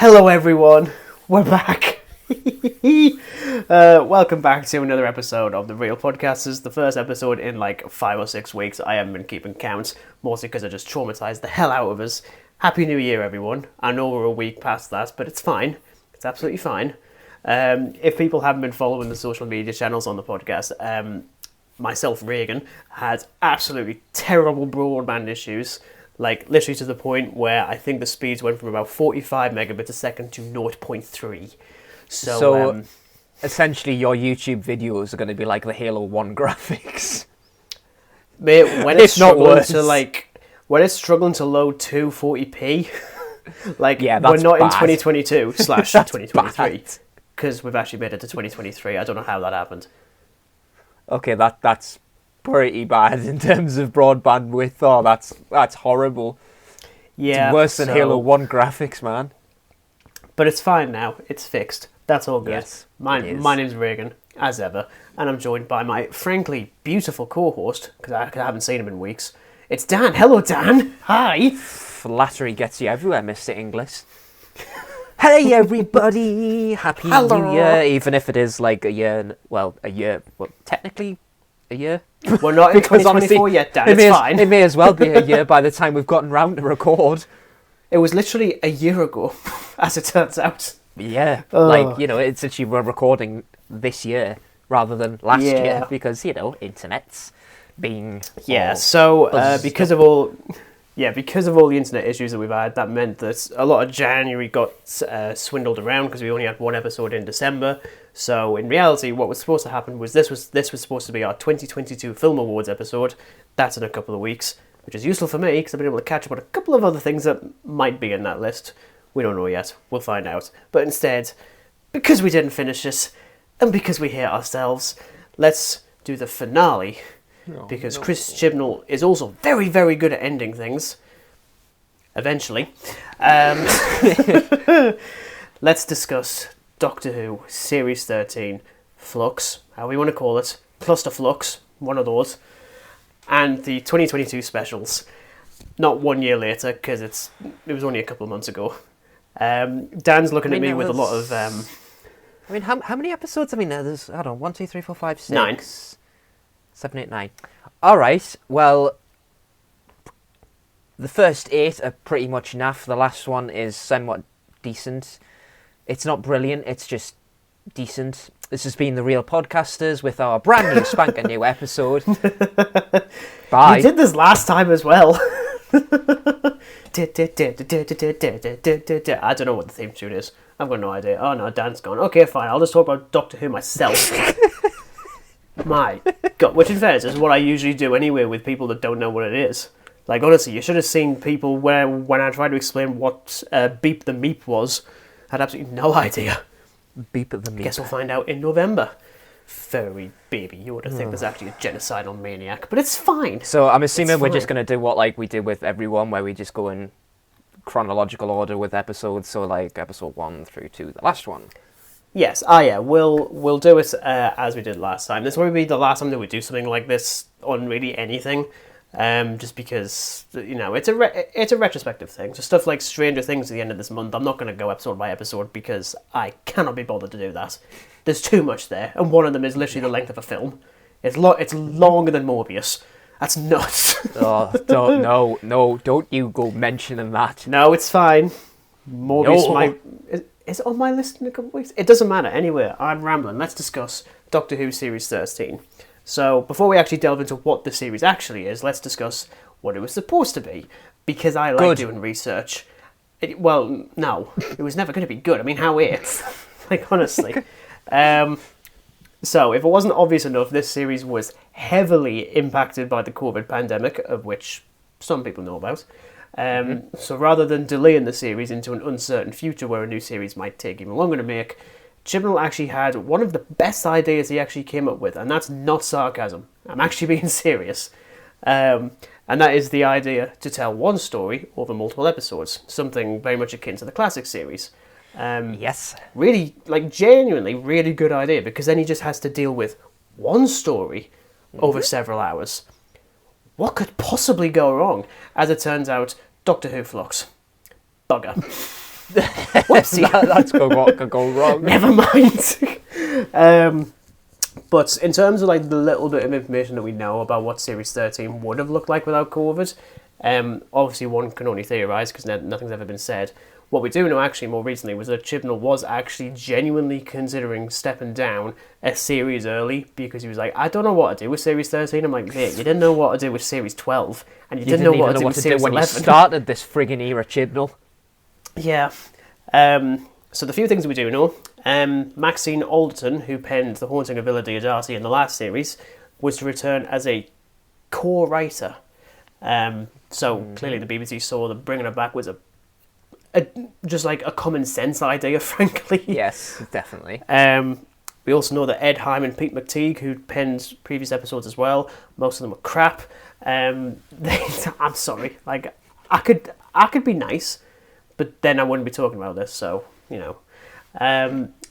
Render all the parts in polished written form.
Hello everyone, we're back. Welcome back to another episode of The Real Podcast. This is the first episode in like 5 or 6 weeks. I haven't been keeping count, mostly because I just traumatized the hell out of us. Happy New Year everyone. I know we're a week past that, but it's fine. It's absolutely fine. If people haven't been following the social media channels on the podcast, myself, Regan, had absolutely terrible broadband issues. Like, literally to the point where I think the speeds went from about 45 megabits a second to 0.3. So essentially, your YouTube videos are going to be like the Halo 1 graphics. Mate, when it's struggling to load 240p, like, yeah, we're not bad. In 2022/2023, because we've actually made it to 2023. I don't know how that happened. Okay, that's pretty bad in terms of broadband width. Oh, that's horrible. Yeah, it's worse than Halo 1 graphics, man. But it's fine now. It's fixed. That's all good. Yes, my name's Regan, as ever, and I'm joined by my frankly beautiful co-host, because I haven't seen him in weeks. It's Dan. Hello, Dan. Hi. Flattery gets you everywhere, Mr. English. Hey, everybody. Happy New Year, even if it is like a year, technically a year. We're not in 2024 yet, Dan. It's fine. It may as well be a year by the time we've gotten round to record. It was literally a year ago, as it turns out. Yeah, it's actually we're recording this year rather than last year because, internet's being... Yeah, so because of all the internet issues that we've had, that meant that a lot of January got swindled around because we only had one episode in December. So in reality, what was supposed to happen was this was supposed to be our 2022 Film Awards episode. That's in a couple of weeks, which is useful for me because I've been able to catch up on a couple of other things that might be in that list. We don't know yet. We'll find out. But instead, because we didn't finish this, and because we hate ourselves, let's do the finale. Because Chris Chibnall is also very, very good at ending things. Eventually. Let's discuss Doctor Who Series 13, Flux, however you want to call it, Cluster Flux, one of those, and the 2022 specials. Not 1 year later, because it was only a couple of months ago. Dan's looking at me with a lot of... how many episodes? There's, 1, 2, 3, 4, 5, 6... 9. 7, 8, 9. Alright, well, the first 8 are pretty much naff. The last one is somewhat decent. It's not brilliant, it's just decent. This has been The Real Podcasters with our brand new spanking new episode. Bye. You did this last time as well. I don't know what the theme tune is. I've got no idea. Oh no, Dan's gone. Okay, fine. I'll just talk about Doctor Who myself. My God, which in fairness is what I usually do anyway with people that don't know what it is. Like, honestly, you should have seen people when I tried to explain what Beep the Meep was, had absolutely no idea. Beep the Meep. Guess we'll find out in November. Furry baby, you would have think there's actually a genocidal maniac, but it's fine. So I'm assuming we're just going to do what we did with everyone, where we just go in chronological order with episodes, so like episode 1 through to the last one. Yes, we'll do it as we did last time. This will be the last time that we do something like this on really anything, just because it's a retrospective thing. So stuff like Stranger Things at the end of this month, I'm not going to go episode by episode because I cannot be bothered to do that. There's too much there, and one of them is literally the length of a film. It's longer than Morbius. That's nuts. Don't you go mentioning that. No, it's fine. Morbius is it on my list in a couple of weeks? It doesn't matter. Anyway, I'm rambling. Let's discuss Doctor Who Series 13. So, before we actually delve into what the series actually is, let's discuss what it was supposed to be. Because I like doing research. It was never going to be good. How is? Like, honestly. So, if it wasn't obvious enough, this series was heavily impacted by the COVID pandemic, of which some people know about. So rather than delaying the series into an uncertain future where a new series might take even longer to make, Chibnall actually had one of the best ideas he actually came up with, and that's not sarcasm. I'm actually being serious. And that is the idea to tell one story over multiple episodes, something very much akin to the classic series. Yes. Really, genuinely really good idea, because then he just has to deal with one story over several hours. What could possibly go wrong? As it turns out, Doctor Who Flux. Bugger. Whoopsie. What could go wrong? Never mind. But in terms of like the little bit of information that we know about what Series 13 would have looked like without COVID, obviously one can only theorise because nothing's ever been said. What we do know actually more recently was that Chibnall was actually genuinely considering stepping down a series early because he was like, I don't know what to do with Series 13. I'm like, mate, you didn't know what to do with Series 12 and you didn't know what to do with Series 11. When you started this friggin' era, Chibnall. Yeah. So the few things we do know, Maxine Alderton, who penned The Haunting of Villa Diodati in the last series, was to return as a core writer. So clearly the BBC saw that bringing her back was just like a common sense idea, frankly. Yes, definitely. We also know that Ed Hyman and Pete McTeague, who penned previous episodes as well, most of them are crap. I'm sorry, like I could be nice, but then I wouldn't be talking about this. So you know,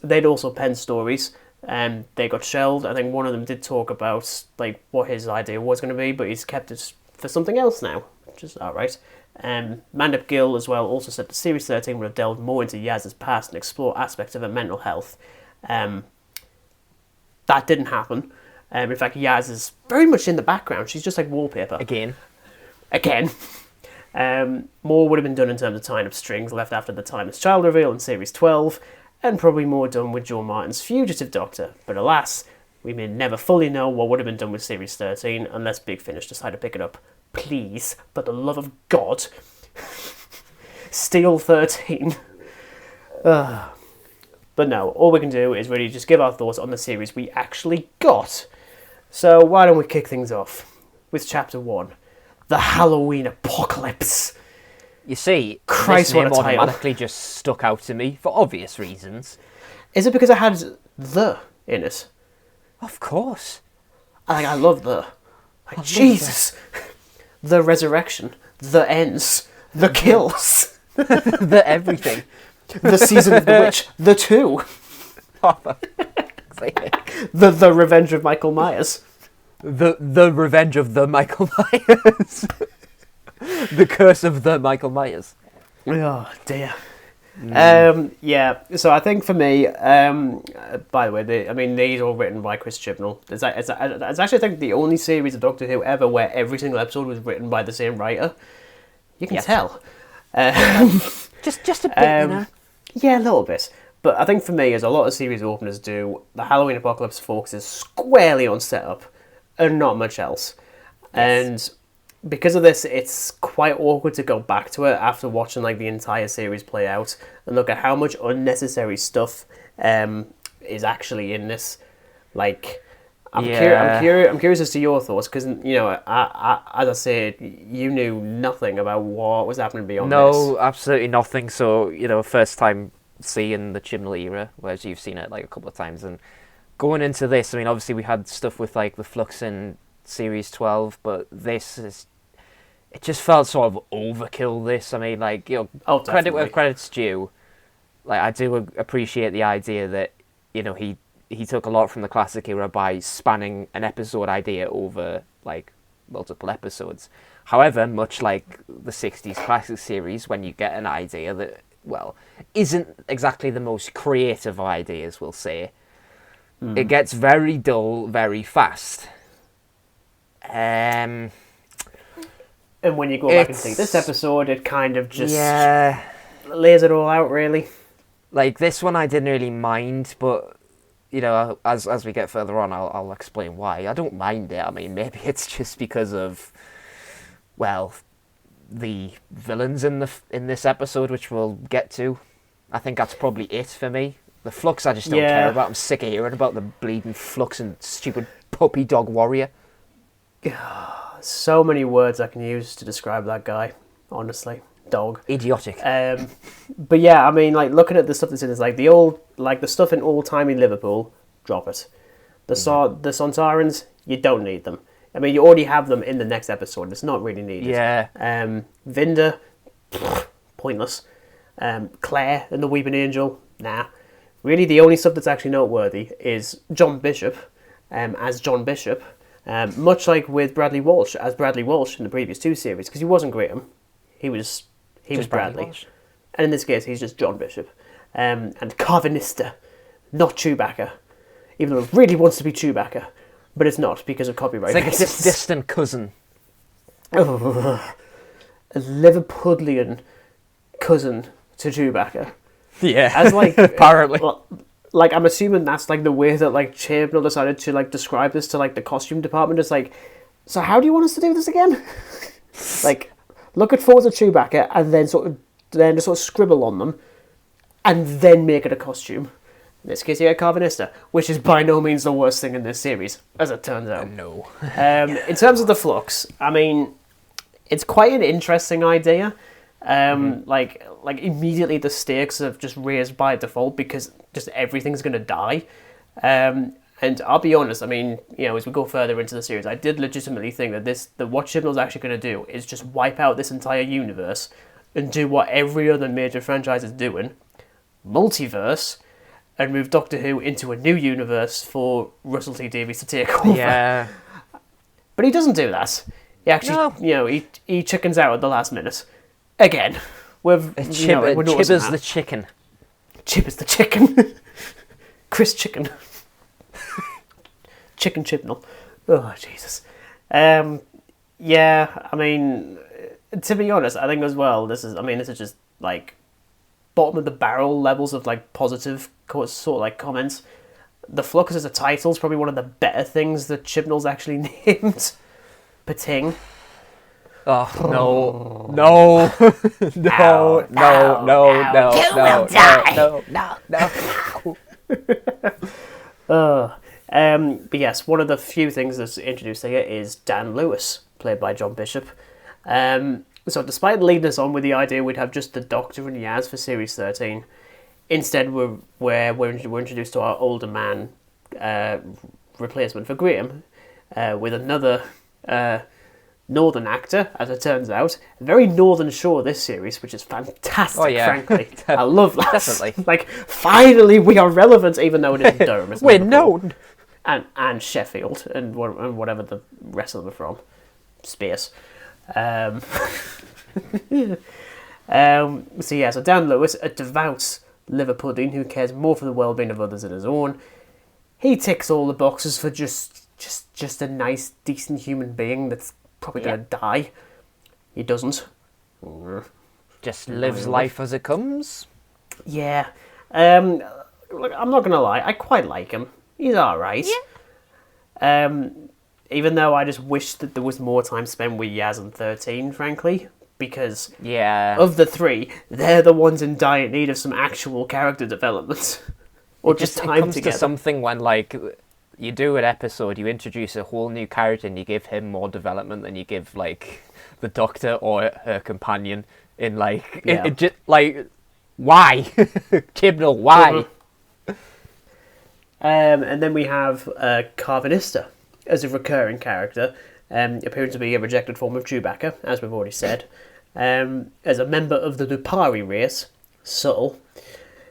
they'd also penned stories, and they got shelved. I think one of them did talk about like what his idea was going to be, but he's kept it for something else now, which is alright. Mandip Gill as well also said that Series 13 would have delved more into Yaz's past and explore aspects of her mental health. That didn't happen. In fact, Yaz is very much in the background. She's just like wallpaper. Again. More would have been done in terms of tying up strings left after the Timeless Child reveal in Series 12, and probably more done with Joe Martin's Fugitive Doctor. But alas, we may never fully know what would have been done with Series 13 unless Big Finish decide to pick it up. Please, for the love of God, steal 13. But no, all we can do is really just give our thoughts on the series we actually got. So why don't we kick things off with Chapter 1, The Halloween Apocalypse. You see, Christ, this what name a title. automatically just stuck out to me for obvious reasons. Is it because it had the in it? Of course. I love the. Like, Jesus. The resurrection, the ends, the kills, The everything. the season of the witch, the two, the revenge of Michael Myers, the revenge of the Michael Myers, the curse of the Michael Myers. Oh dear. Yeah. So I think for me, by the way, these are all written by Chris Chibnall. It's actually I think the only series of Doctor Who ever where every single episode was written by the same writer. You can tell. Just a bit, you know. Yeah, a little bit. But I think for me, as a lot of series openers do, the Halloween Apocalypse focuses squarely on setup and not much else. Yes. And because of this, it's quite awkward to go back to it after watching like the entire series play out and look at how much unnecessary stuff is actually in this. Like, I'm curious as to your thoughts because you know, as I said, you knew nothing about what was happening beyond this. No, absolutely nothing. So you know, first time seeing the Chibnall era, whereas you've seen it like a couple of times, and going into this, I mean, obviously we had stuff with like the Flux in Series 12, but this is. It just felt sort of overkill, this. I mean, like, you know, credit where credit's due. Like, I do appreciate the idea that, you know, he took a lot from the classic era by spanning an episode idea over, like, multiple episodes. However, much like the 60s classic series, when you get an idea that, well, isn't exactly the most creative of ideas, we'll say, it gets very dull very fast. And when you go back and think this episode, it kind of just lays it all out, really. Like, this one I didn't really mind, but, you know, as we get further on, I'll explain why. I don't mind it. I mean, maybe it's just because of, well, the villains in this episode, which we'll get to. I think that's probably it for me. The Flux I just don't care about. I'm sick of hearing about the bleeding Flux and stupid puppy dog warrior. So many words I can use to describe that guy, honestly. Dog. Idiotic. But yeah, I mean, like, looking at the stuff that's in this, like, the stuff in old-timey Liverpool, drop it. The Sontarans, you don't need them. I mean, you already have them in the next episode. It's not really needed. Yeah. Vinda, pointless. Claire and the Weeping Angel, nah. Really, the only stuff that's actually noteworthy is John Bishop, as John Bishop, much like with Bradley Walsh, as Bradley Walsh in the previous two series, because he wasn't Graham, he was Bradley. And in this case, he's just John Bishop. And Carvanista, not Chewbacca. Even though it really wants to be Chewbacca. But it's not, because of copyright. It's like a distant cousin. A Liverpudlian cousin to Chewbacca. Yeah, as like apparently. Like, I'm assuming that's like the way that like Chibnall decided to like describe this to like the costume department. It's like, so how do you want us to do this again? Like, look at photos of Chewbacca and then just sort of scribble on them, and then make it a costume. In this case, you get Carvanista, which is by no means the worst thing in this series, as it turns out. No. In terms of the Flux, I mean, it's quite an interesting idea. Like immediately the stakes have just raised by default because just everything's going to die. And I'll be honest, I mean, you know, as we go further into the series, I did legitimately think that what Chibnall's actually going to do is just wipe out this entire universe and do what every other major franchise is doing, multiverse, and move Doctor Who into a new universe for Russell T Davies to take over. Yeah. But he doesn't do that. He actually, he chickens out at the last minute. Again. Chib is the chicken. Chib is the chicken. Chris Chicken. Chicken Chibnall. Oh, Jesus. Yeah, I mean, to be honest, I think as well, this is just, like, bottom of the barrel levels of, like, positive sort of, like, comments. The Flux as a title is probably one of the better things that Chibnall's actually named. Pating. Oh, no. No. No. No. No. No. You will die. No. But yes, one of the few things that's introduced here is Dan Lewis, played by John Bishop. So despite leading us on with the idea we'd have just the Doctor and Yaz for Series 13, instead we're introduced to our older man replacement for Graham, with another northern actor, as it turns out. A very Northern Shore, this series, which is fantastic, frankly. I love that. Definitely. Like, finally we are relevant, even though it isn't Durham. It's We're Liverpool. known. And Sheffield, and whatever the rest of them are from. Space. So Dan Lewis, a devout Liverpudlian who cares more for the well-being of others than his own. He ticks all the boxes for just a nice, decent human being that's probably going to die. He doesn't. Just lives life as it comes. Yeah. Look, I'm not going to lie, I quite like him. He's alright. Yeah. Even though I just wish that there was more time spent with Yaz and 13, frankly. Because of the three, they're the ones in dire need of some actual character development. Or just time it comes together. to something when, like, you do an episode, you introduce a whole new character and you give him more development than you give, like, the Doctor or her companion in, like... It just, like, why? Chibnall, why? Mm-hmm. And then we have Carvanista as a recurring character, appearing to be a rejected form of Chewbacca, as we've already said, as a member of the Lupari race, subtle,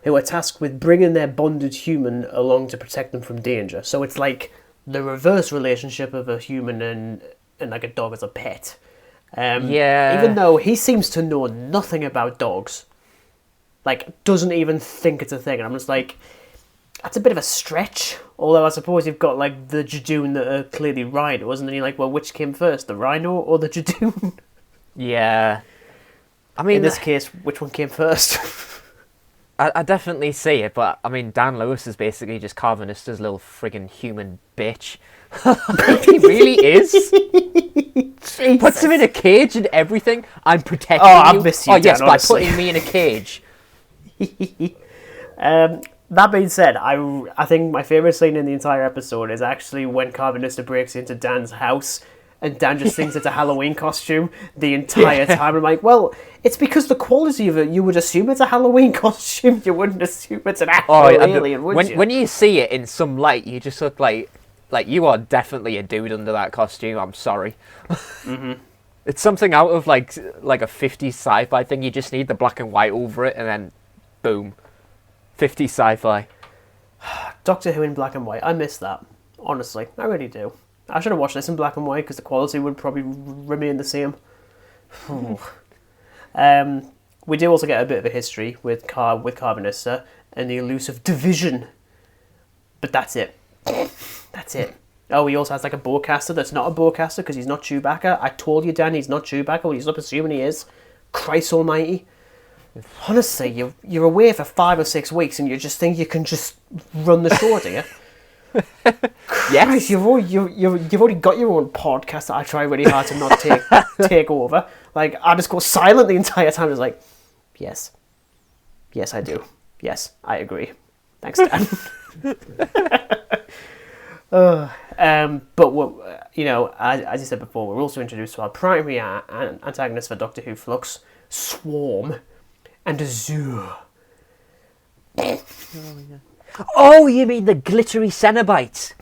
who are tasked with bringing their bonded human along to protect them from danger. So it's like the reverse relationship of a human and like a dog as a pet. Even though he seems to know nothing about dogs, like, doesn't even think it's a thing. And I'm just like, that's a bit of a stretch. Although I suppose you've got, like, the Jadoon that are clearly rhinos, and then you're like, well, which came first, the rhino or the Jadoon? Yeah. I mean... In this case, which one came first? I definitely see it, but, I mean, Dan Lewis is basically just Carvanista's little friggin' human bitch. He really is. Puts him in a cage and everything. I'm protecting you. I miss you, Dan, yes, honestly. by putting me in a cage. That being said, I think my favourite scene in the entire episode is actually when Carvanista breaks into Dan's house and Dan just thinks it's a Halloween costume the entire time. I'm like, well, it's because the quality of it, you would assume it's a Halloween costume. You wouldn't assume it's an actual alien, would you? When you see it in some light, you just look like you are definitely a dude under that costume. I'm sorry. Mm-hmm. It's something out of like a 50s sci-fi thing. You just need the black and white over it, and then boom, 50s sci-fi. Doctor Who in black and white. I miss that. Honestly, I really do. I should have watched this in black and white because the quality would probably remain the same. we do also get a bit of a history with Carbonista and the elusive Division. But that's it. That's it. Oh, he also has like a bowcaster that's not a bowcaster because he's not Chewbacca. I told you, Dan, he's not Chewbacca. Well, he's not assuming he is. Christ almighty. Honestly, you're away for 5 or 6 weeks and you just think you can just run the show, do you? Yes. You've already got your own podcast that I try really hard to not take over. Like, I just go silent the entire time. Just like, yes. Yes, I do. Yes, I agree. Thanks, Dan. But what, as you said before, we're also introduced to our primary antagonist for Doctor Who Flux, Swarm, and Azure. Oh, you mean the glittery Cenobites?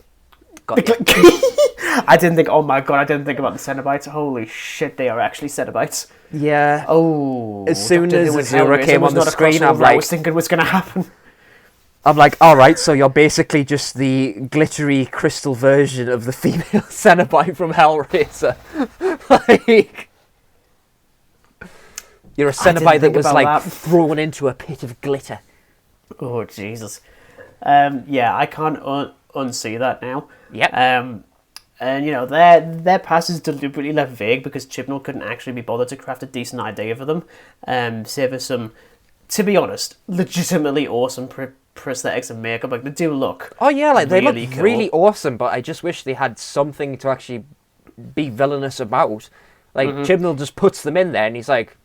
I didn't think. Oh my god! I didn't think about the Cenobites. Holy shit! They are actually Cenobites. Yeah. Oh. As soon as Azure came on the screen, I'm like, I was thinking was going to happen. I'm like, all right, so you're basically just the glittery crystal version of the female Cenobite from Hellraiser. Like, you're a Cenobite that was like thrown into a pit of glitter. Oh Jesus. Yeah, I can't unsee that now. Yep. And their past is deliberately left vague because Chibnall couldn't actually be bothered to craft a decent idea for them. Save us some, to be honest, legitimately awesome prosthetics and makeup. Like, they do look. Oh yeah, like really they look cool. really awesome. But I just wish they had something to actually be villainous about. Like Chibnall just puts them in there, and he's like,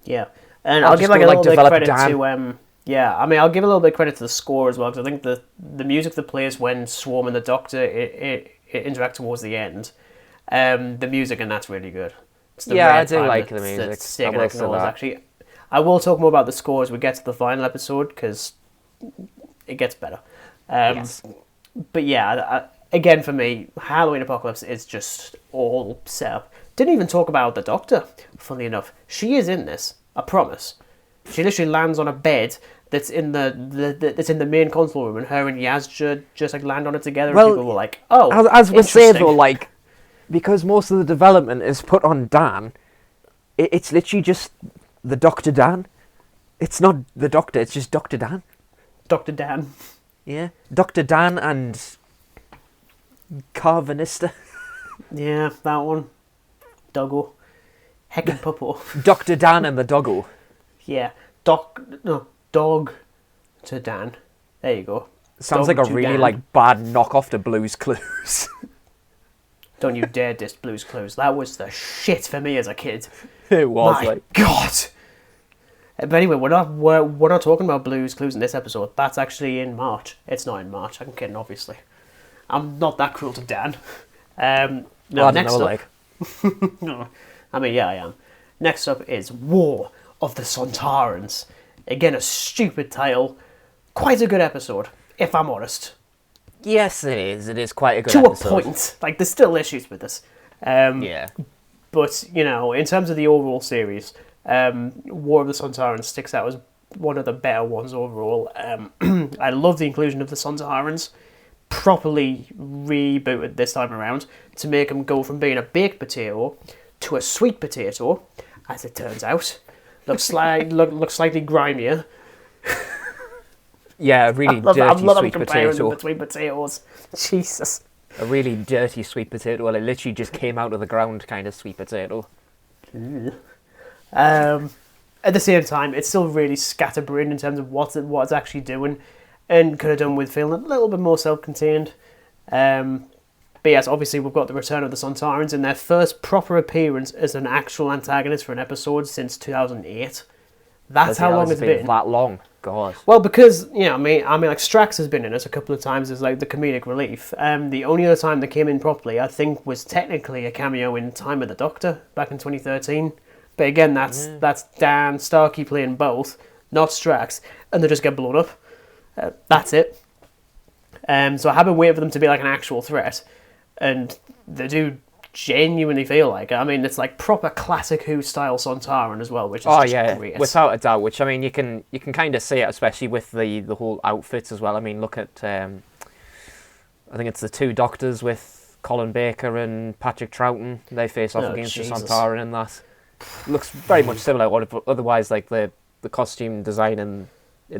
yeah. And I'll give like a little bit of credit to I'll give a little bit of credit to the score as well, because I think the music that plays when Swarm and the Doctor it interact towards the end, the music and that's really good. I do like the music. It's sick, and actually, I will talk more about the score as we get to the final episode because it gets better. Yes. But yeah, again for me, Halloween Apocalypse is just all set up. Didn't even talk about the Doctor. Funnily enough, she is in this. I promise. She literally lands on a bed that's in the main console room, and her and Yaz just like land on it together. Well, and people were like, "Oh, as we say though, like, because most of the development is put on Dan, it's literally just the Dr. Dan. It's not the Doctor. It's just Dr. Dan. Dr. Dan. Yeah, Dr. Dan and Carvanista. Yeah, that one. Doggo. Heckin' Puppo. Dr. Dan and the Doggo. Yeah. Dog to Dan. There you go. Sounds Dog like a to really Dan. bad knockoff to Blue's Clues. Don't you dare diss Blue's Clues. That was the shit for me as a kid. It was My God. But anyway, we're not talking about Blue's Clues in this episode. That's actually in March. It's not in March. I'm kidding, obviously. I'm not that cruel to Dan. Next up. I mean, yeah, I am. Next up is War of the Sontarans. Again, a stupid title. Quite a good episode, if I'm honest. Yes, it is. It is quite a good to episode. To a point. Like, there's still issues with this. Yeah. But, in terms of the overall series, War of the Sontarans sticks out as one of the better ones overall. I love the inclusion of the Sontarans. Properly rebooted this time around to make them go from being a baked potato to a sweet potato, as it turns out. Looks slightly grimier. Yeah, a really dirty sweet potato. Between potatoes. Jesus. A really dirty sweet potato. Well, it literally just came out of the ground kind of sweet potato. At the same time, it's still really scatterbrained in terms of what it's actually doing, and could have done with feeling a little bit more self-contained. But yes, obviously we've got the return of the Sontarans in their first proper appearance as an actual antagonist for an episode since 2008. That's how long it's been. That long, God. Well, because I mean, like Strax has been in it a couple of times as like the comedic relief. The only other time they came in properly, I think, was technically a cameo in Time of the Doctor back in 2013. But again, that's Dan Starkey playing both, not Strax, and they just get blown up. That's it. So I have been waiting for them to be like an actual threat, and they do genuinely feel like it. I mean, it's like proper classic Who style Sontaran as well, which is great. Without a doubt. Which I mean, you can kind of see it, especially with the whole outfits as well. I mean, look at I think it's the two Doctors with Colin Baker and Patrick Troughton. They face off against the Sontaran in that. looks very much similar. Otherwise, like the costume design in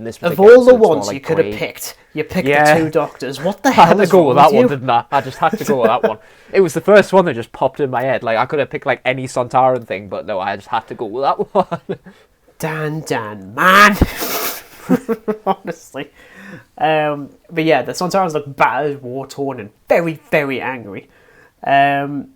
this Of particular all the episode, it's more ones like you could have grey. picked, you picked Yeah. the two doctors. What the I hell had to is go wrong with that you? one, didn't I? I just had to go with that one. It was the first one that just popped in my head. Like, I could have picked, like, any Sontaran thing, but no, I just had to go with that one. Dan, man. Honestly. But yeah, the Sontarans look battered, war-torn, and very, very angry. That being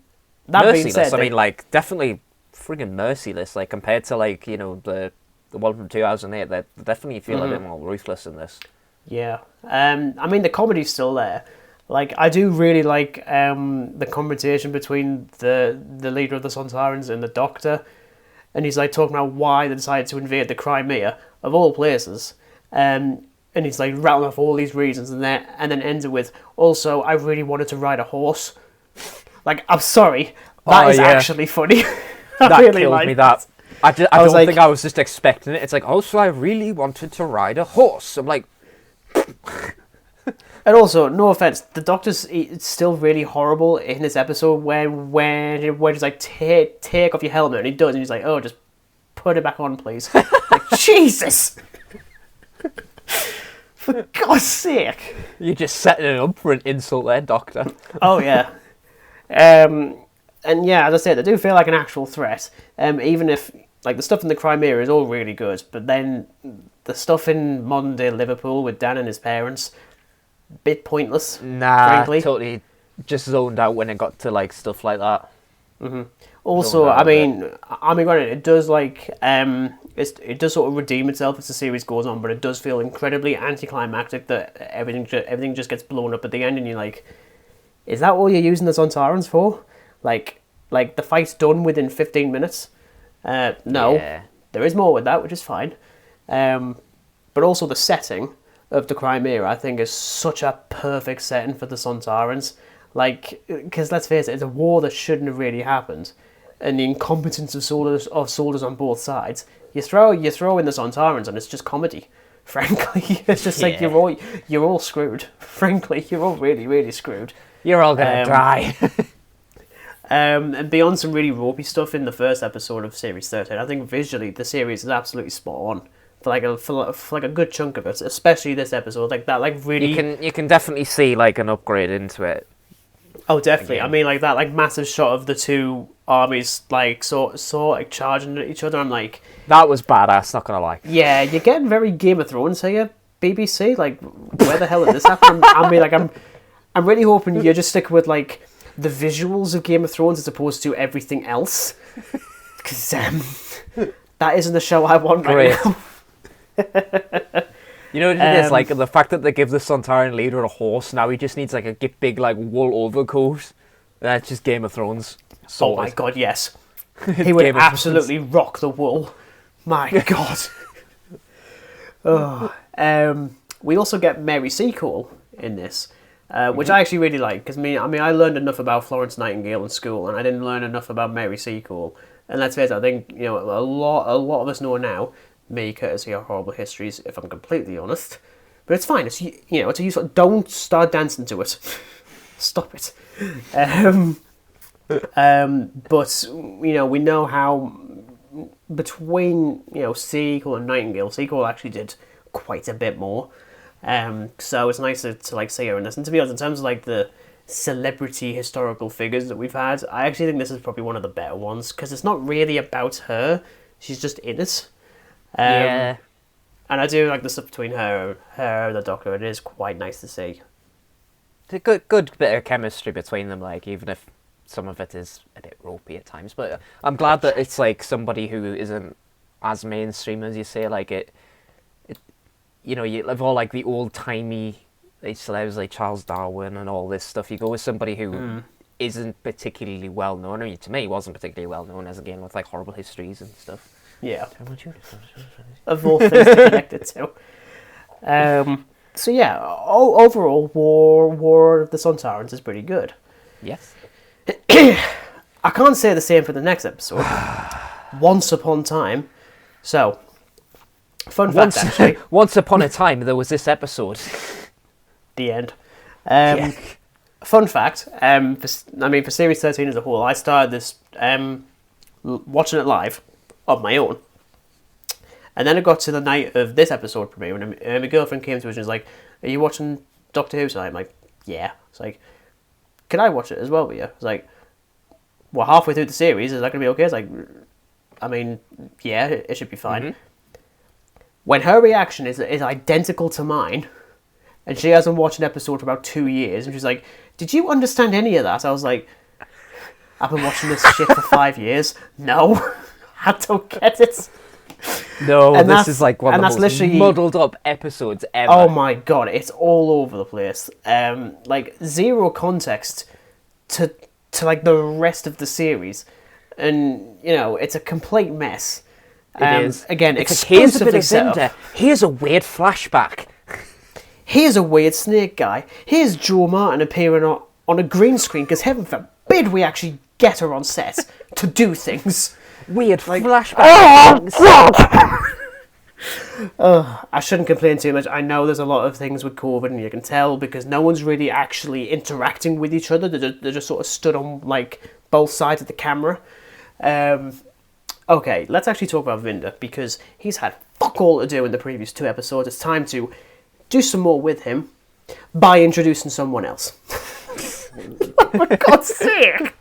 Merciless. said, I mean, like, definitely friggin' merciless. Like, compared to, like, you know, the one from 2008, they definitely feel a bit more ruthless in this. yeah. I mean, the comedy's still there. Like, I do really like the conversation between the leader of the Sontarans and the Doctor, and he's like talking about why they decided to invade the Crimea of all places, and he's like rattling off all these reasons, and then ends it with, also, I really wanted to ride a horse. Like, I'm sorry, that is actually funny. That really killed like me. That I don't like, think I was just expecting it. It's like, also, I really wanted to ride a horse. I'm like. And also, no offense, the Doctor's still really horrible in this episode when he's like, take off your helmet, and he does, and he's like, oh, just put it back on, please. Like, Jesus! For God's sake! You're just setting it up for an insult there, Doctor. Oh, yeah. And yeah, as I said, they do feel like an actual threat, even if, like, the stuff in the Crimea is all really good, but then the stuff in modern-day Liverpool with Dan and his parents, bit pointless, frankly. Totally just zoned out when it got to, like, stuff like that. Mm-hmm. Also, I mean, granted, it does, like, it does sort of redeem itself as the series goes on, but it does feel incredibly anticlimactic that everything just gets blown up at the end, and you're like, is that all you're using the Sontarans for? Like the fight's done within 15 minutes? No. Yeah. There is more with that, which is fine. But also the setting of the Crimea, I think, is such a perfect setting for the Sontarans. Like, because let's face it, it's a war that shouldn't have really happened, and the incompetence of soldiers on both sides. You throw in the Sontarans, and it's just comedy. Frankly, it's just like you're all screwed. Frankly, you're all really, really screwed. You're all gonna die. And beyond some really ropey stuff in the first episode of Series 13, I think visually the series is absolutely spot on for a good chunk of it, especially this episode. Like that, like really. You can definitely see like an upgrade into it. Oh, definitely. Again. I mean, like that, like massive shot of the two armies, like sort like charging at each other. I'm like, that was badass. Not gonna lie. Yeah, you're getting very Game of Thrones here, BBC. Like, where the hell did this happen? I mean, like, I'm really hoping you just stick with like the visuals of Game of Thrones as opposed to everything else, because that isn't the show I want right now. You know what it is? Like, the fact that they give the Sontaran leader a horse, now he just needs, like, a big, like, wool overcoat. That's just Game of Thrones. Oh my god, yes. He would absolutely rock the wool. My god. We also get Mary Seacole in this, which I actually really like, because I learned enough about Florence Nightingale in school, and I didn't learn enough about Mary Seacole. And let's face it, I think, you know, a lot of us know now, me courtesy of Horrible Histories, if I'm completely honest. But it's fine. It's, you know, it's a useful. Don't start dancing to it. Stop it. But you know, we know how between, you know, Seacole and Nightingale, Seacole actually did quite a bit more. So it's nice to like see her in this. And to be honest, in terms of like the celebrity historical figures that we've had, I actually think this is probably one of the better ones, because it's not really about her. She's just in it. Yeah. And I do like the stuff between her and the Doctor. It is quite nice to see. It's a good bit of chemistry between them, like, even if some of it is a bit ropey at times. But I'm glad that it's like somebody who isn't as mainstream as you say. Like it you know, you have all like the old timey celebs like Charles Darwin and all this stuff. You go with somebody who isn't particularly well known. I mean, to me, wasn't particularly well known, as again with like Horrible Histories and stuff. Yeah. Of all things to connect it to. So yeah, overall, War of the Sontarans is pretty good. Yes. I can't say the same for the next episode. Once Upon a Time. So, fun fact, actually. Once upon a time, there was this episode. The end. Fun fact, for Series 13 as a whole, I started this watching it live on my own. And then it got to the night of this episode premiere, and my girlfriend came to us and was like, "Are you watching Doctor Who tonight?" I'm like, "Yeah." It's like, "Can I watch it as well with you?" It's like, "We're halfway through the series. Is that going to be okay?" It's like, I mean, yeah, it should be fine. Mm-hmm. When her reaction is identical to mine, and she hasn't watched an episode for about 2 years, and she's like, "Did you understand any of that?" I was like, "I've been watching this shit for 5 years. No, I don't get it." No, and this is like one of the most muddled up episodes ever. Oh my god, it's all over the place. Like zero context to like the rest of the series, and you know it's a complete mess. It is. Again, it's exclusively set up. Here's a weird flashback. Here's a weird snake guy. Here's Joe Martin appearing on a green screen because heaven forbid we actually get her on set to do things. Weird flashback. I shouldn't complain too much. I know there's a lot of things with COVID, and you can tell because no one's really actually interacting with each other. They're just sort of stood on like both sides of the camera. Okay, let's actually talk about Vinder because he's had fuck all to do in the previous 2 episodes. It's time to do some more with him by introducing someone else. For God's sake!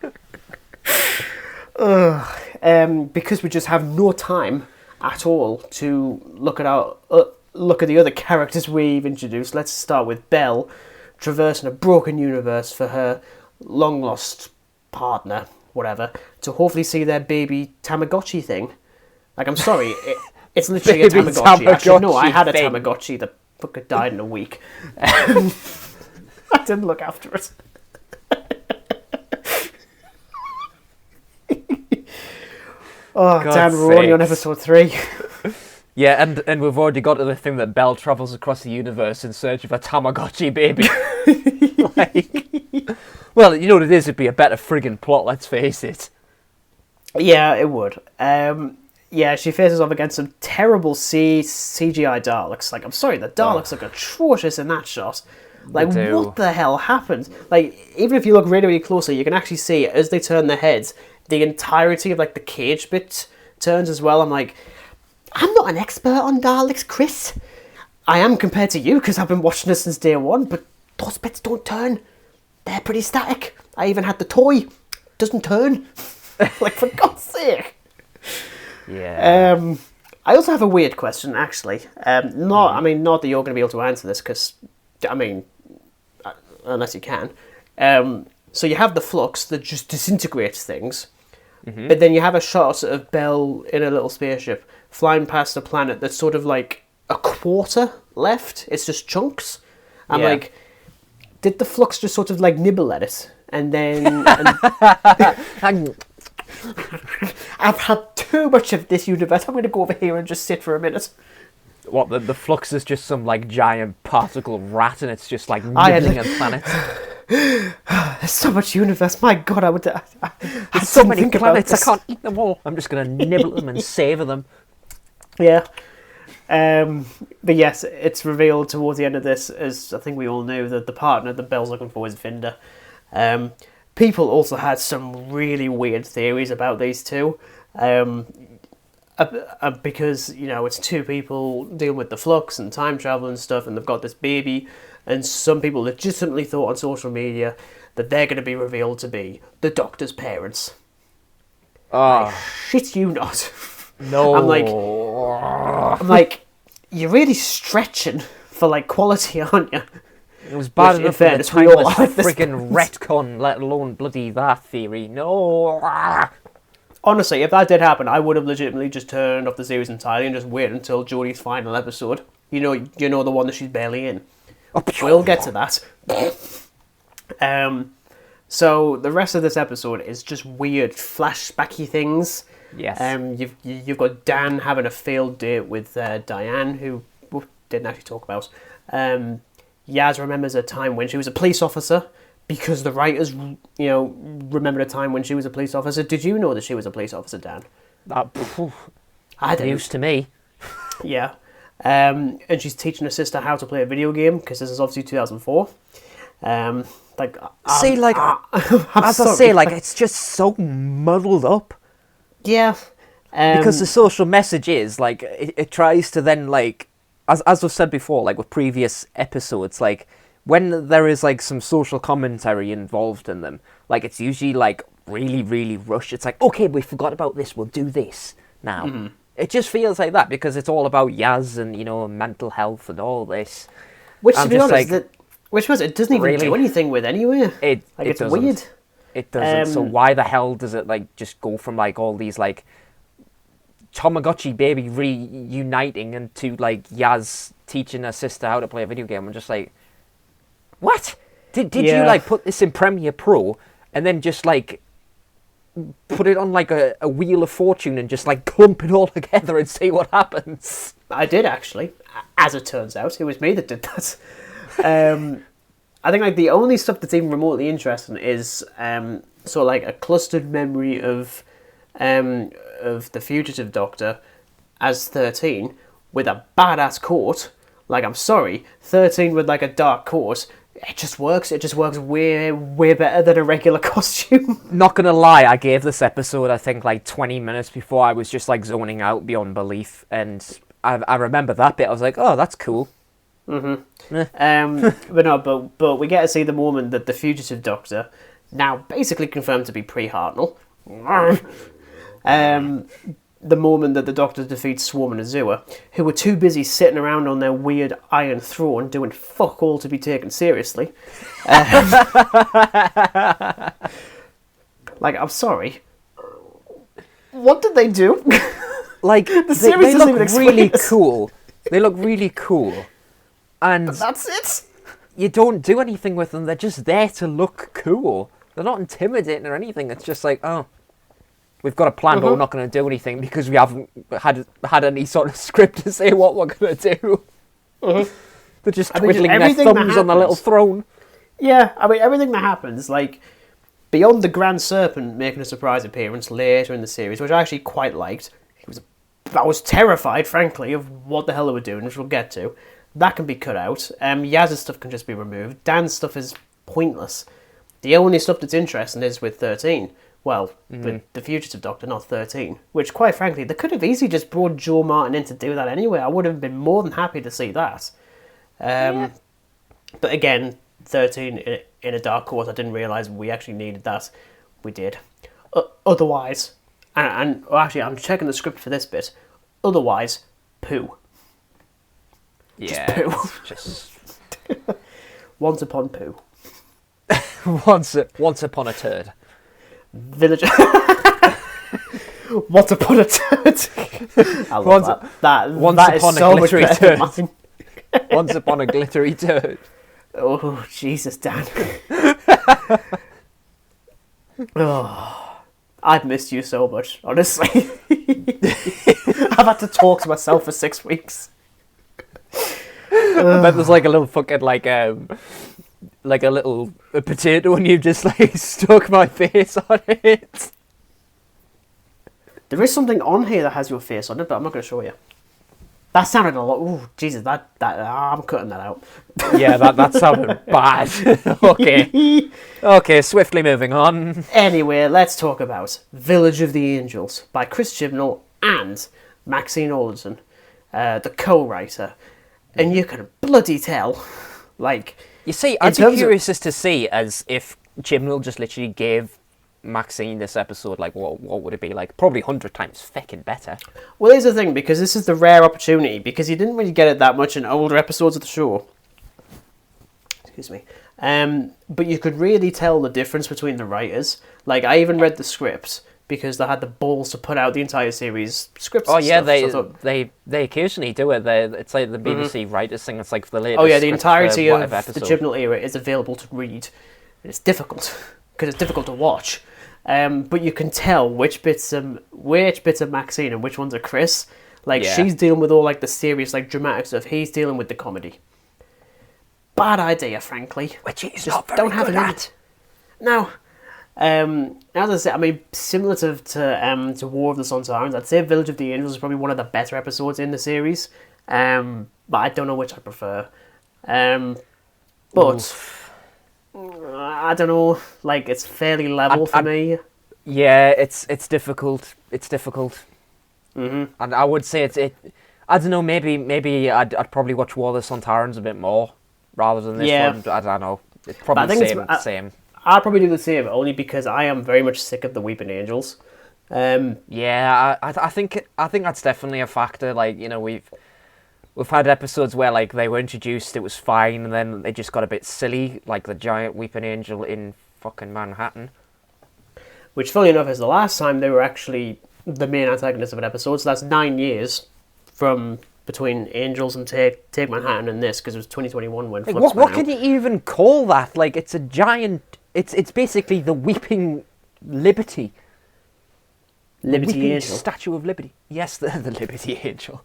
Because we just have no time at all to look at the other characters we've introduced. Let's start with Belle, traversing a broken universe for her long lost partner, whatever, to hopefully see their baby Tamagotchi thing. Like, I'm sorry, it's literally a Tamagotchi. Actually, no, I had a Tamagotchi that fucking died in a week. I didn't look after it. Oh, God's Dan, we're only on episode 3. Yeah, and we've already got to the thing that Belle travels across the universe in search of a Tamagotchi baby. Well, you know what it is, it'd be a better friggin' plot, let's face it. Yeah, it would. Yeah, she faces off against some terrible CGI Daleks. Like, I'm sorry, the Daleks look atrocious in that shot. Like, what the hell happened? Like, even if you look really, really closely, you can actually see, as they turn their heads, the entirety of, like, the cage bit turns as well. I'm like, I'm not an expert on Daleks, Chris. I am compared to you, because I've been watching this since day one, but those bits don't turn. They're pretty static. I even had the toy. Doesn't turn. Like, for God's sake. Yeah. I also have a weird question, actually. Not that you're going to be able to answer this, because, I mean, unless you can. So you have the Flux that just disintegrates things, but then you have a shot of Belle in a little spaceship flying past a planet that's sort of like a quarter left. It's just chunks. I'm like, did the Flux just sort of like nibble at it? And then... I've had too much of this universe. I'm going to go over here and just sit for a minute. What, the Flux is just some, like, giant particle rat and it's just, like, nibbling at planets? There's so much universe. My God, I would... There's so many planets, I can't eat them all. I'm just going to nibble them and savour them. Yeah. But yes, it's revealed towards the end of this, as I think we all knew, that the partner that Belle's looking for is Vinder. People also had some really weird theories about these two. Because, you know, it's two people dealing with the Flux and time travel and stuff, and they've got this baby, and some people legitimately thought on social media that they're going to be revealed to be the Doctor's parents. I shit you not. No. I'm like, you're really stretching for, like, quality, aren't you? It was bad enough for the timeless friggin' retcon, let alone bloody that theory. No. Honestly, if that did happen, I would have legitimately just turned off the series entirely and just wait until Jodie's final episode. You know the one that she's barely in. We'll get to that. So the rest of this episode is just weird flashbacky things. Yes. You've got Dan having a failed date with Diane, who we didn't actually talk about. Yaz remembers a time when she was a police officer, because the writers, remembered a time when she was a police officer. Did you know that she was a police officer, Dan? I didn't. News to me. Yeah. And she's teaching her sister how to play a video game, because this is obviously 2004. It's just so muddled up. Yeah. Because the social message is, like, it tries to then, like, as we've said before, like, with previous episodes, like, when there is, like, some social commentary involved in them, like, it's usually, like, really, really rushed. It's like, okay, we forgot about this, we'll do this now. Mm-hmm. It just feels like that, because it's all about Yaz and, you know, mental health and all this. Which, to be honest, it doesn't even do anything with anyway. It's doesn't. Weird. It doesn't. So why the hell does it, like, just go from, like, all these, like, Tamagotchi baby reuniting into, like, Yaz teaching her sister how to play a video game? I'm just like, what? Did you, like, put this in Premiere Pro and then just, like, put it on, like, a Wheel of Fortune and just, like, clump it all together and see what happens? I did, actually. As it turns out, it was me that did that. I think, like, the only stuff that's even remotely interesting is sort of like a clustered memory of the fugitive Doctor as 13 with a badass coat. Like, I'm sorry, 13 with, like, a dark coat, it just works. It just works way, way better than a regular costume. Not gonna lie, I gave this episode, I think, like, 20 minutes before I was just, like, zoning out beyond belief, and I remember that bit. I was like, oh, that's cool. But we get to see the moment that the fugitive Doctor, now basically confirmed to be pre-Hartnell, the moment that the Doctor defeats Swarm and Azure, who were too busy sitting around on their weird iron throne doing fuck all to be taken seriously. Like, I'm sorry, what did they do? Like, they look really cool. They look really cool. And but that's it. You don't do anything with them. They're just there to look cool. They're not intimidating or anything. It's just like, oh, we've got a plan, but we're not going to do anything because we haven't had any sort of script to say what we're going to do. They're just twiddling their thumbs on the little throne. Yeah, I mean, everything that happens, like, beyond the Grand Serpent making a surprise appearance later in the series, which I actually quite liked. I was terrified, frankly, of what the hell they were doing, which we'll get to. That can be cut out. Yaz's stuff can just be removed. Dan's stuff is pointless. The only stuff that's interesting is with 13. Well, with the Fugitive Doctor, not 13. Which, quite frankly, they could have easily just brought Joe Martin in to do that anyway. I would have been more than happy to see that. But again, 13 in a Dark Horse, I didn't realise we actually needed that. We did. Otherwise, and actually, I'm checking the script for this bit. Otherwise, poo. Yeah, just Once upon poo. once upon a turd. Village. Once upon a turd. I love that. Once that upon is a so glittery turd. Once upon a glittery turd. Oh, Jesus, Dan. Oh, I've missed you so much, honestly. I've had to talk to myself for 6 weeks. I bet there's like a little fucking like a little potato and you've just like stuck my face on it. There is something on here that has your face on it, but I'm not going to show you. That sounded a lot. Ooh, Jesus, I'm cutting that out. Yeah, that sounded bad. Okay, swiftly moving on. Anyway, let's talk about Village of the Angels by Chris Chibnall and Maxine Alderton, the co-writer. And you can bloody tell, like... You see, I'd be curious as to see as if Chibnall just literally gave Maxine this episode, like, what would it be like? Probably 100 times feckin' better. Well, here's the thing, because this is the rare opportunity, because you didn't really get it that much in older episodes of the show. Excuse me. But you could really tell the difference between the writers. Like, I even read the scripts, because they had the balls to put out the entire series scripts. Oh yeah, they occasionally do it. It's like the BBC writers thing. It's like for the latest. Oh yeah, the entirety of the Chibnall era is available to read. It's difficult because it's difficult to watch. But you can tell which bits are Maxine and which ones are Chris. Like she's dealing with all like the serious, like dramatic stuff. He's dealing with the comedy. Bad idea, frankly. Which is just not very don't have good it at. No. As I said, I mean, similar to War of the Sun Sirens, I'd say Village of the Angels is probably one of the better episodes in the series. But I don't know which I prefer. But I don't know. Like, it's fairly level for me. Yeah, it's difficult. It's difficult. Mm-hmm. And I would say it. I don't know. Maybe I'd probably watch War of the Sontarans a bit more rather than this one. I don't know. It's probably the same. I'll probably do the same, only because I am very much sick of the Weeping Angels. Yeah, I think that's definitely a factor. Like, you know, we've had episodes where like they were introduced, it was fine, and then they just got a bit silly, like the giant Weeping Angel in fucking Manhattan. Which, funny enough, is the last time they were actually the main antagonist of an episode. So that's 9 years from between Angels and Take Manhattan and this, because it was 2021 when Flux went out. What can you even call that? Like, it's a giant... It's basically the Weeping Liberty. Liberty Angel. Statue of Liberty. Yes, the Liberty Angel.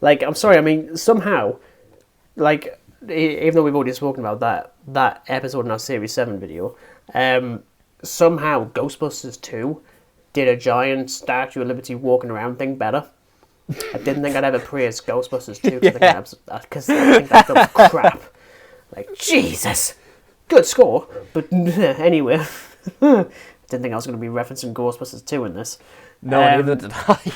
Like, I'm sorry, I mean, somehow, like, even though we've already spoken about that episode in our Series 7 video, somehow Ghostbusters 2 did a giant Statue of Liberty walking around thing better. I didn't think I'd ever praise Ghostbusters 2 because I think that film's crap. Like, Jesus! Good score, but anyway. Didn't think I was going to be referencing Ghostbusters 2 in this. No, neither did I.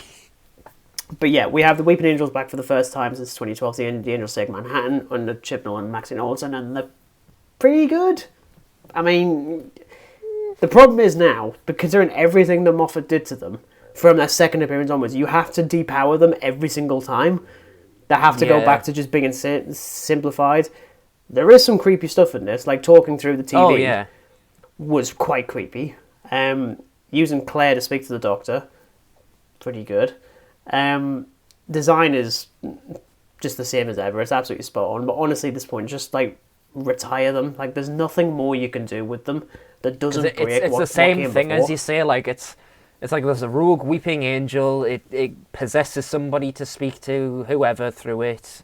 But yeah, we have the Weeping Angels back for the first time since 2012. The Angels Take Manhattan under Chibnall and Maxine Olsen, and they're pretty good. I mean, the problem is now, considering everything that Moffat did to them, from their second appearance onwards, you have to depower them every single time. They have to go back to just being simplified. There is some creepy stuff in this, like talking through the TV was quite creepy. Using Claire to speak to the Doctor, pretty good. Design is just the same as ever. It's absolutely spot on. But honestly, at this point, just like retire them. Like, there's nothing more you can do with them that doesn't break it's what the same came thing before. as you say. Like, it's like there's a rogue Weeping Angel. It possesses somebody to speak to, whoever, through it.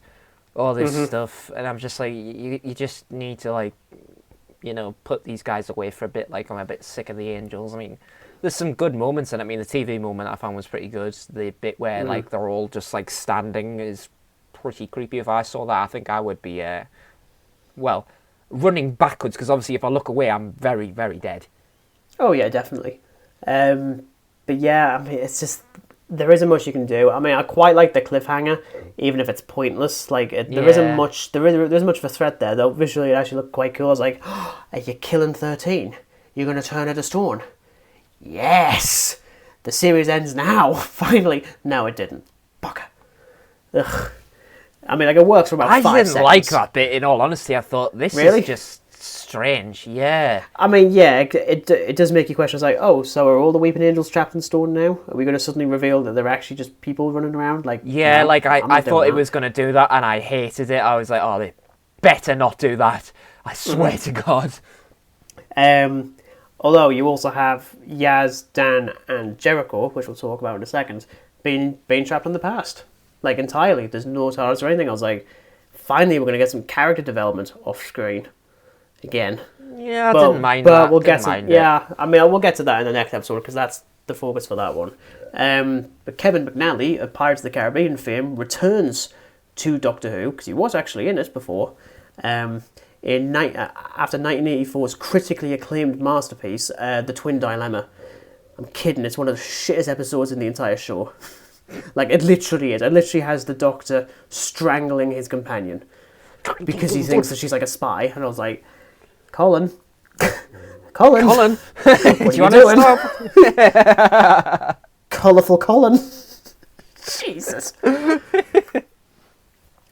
All this stuff, and I'm just like, you just need to, like, you know, put these guys away for a bit. Like, I'm a bit sick of the Angels. I mean, there's some good moments, and I mean, the TV moment I found was pretty good. The bit where like they're all just like standing is pretty creepy. If I saw that, I think I would be running backwards, because obviously if I look away, I'm very, very dead. Oh yeah, definitely. But yeah, I mean, it's just, there isn't much you can do. I mean, I quite like the cliffhanger, even if it's pointless. Like, there isn't much. There's much of a threat there, though. Visually, it actually looked quite cool. I was like, oh, are you killing 13? You're going to turn her to stone? Yes! The series ends now. Finally. No, it didn't. Bugger. Ugh. I mean, like, it works for about 5 seconds. I didn't like that bit, in all honesty. I thought, this is just strange. Yeah. I mean, yeah, it does make you question. It's like, oh, so are all the Weeping Angels trapped in stone now? Are we going to suddenly reveal that they're actually just people running around? Like, yeah, no, like I thought it was going to do that, and I hated it. I was like, oh, they better not do that. I swear to God. Although you also have Yaz, Dan, and Jericho, which we'll talk about in a second, being trapped in the past, like, entirely. There's no TARDIS or anything. I was like, finally, we're going to get some character development off screen again. Yeah, I didn't mind but that. We'll get to yeah. I mean, we'll get to that in the next episode, because that's the focus for that one. But Kevin McNally of Pirates of the Caribbean fame returns to Doctor Who, because he was actually in it before. After 1984's critically acclaimed masterpiece, The Twin Dilemma. I'm kidding. It's one of the shittest episodes in the entire show. Like, it literally is. It literally has the Doctor strangling his companion because he thinks that she's like a spy. And I was like, Colin. What do you want doing? to stop? Colourful Colin. Jesus.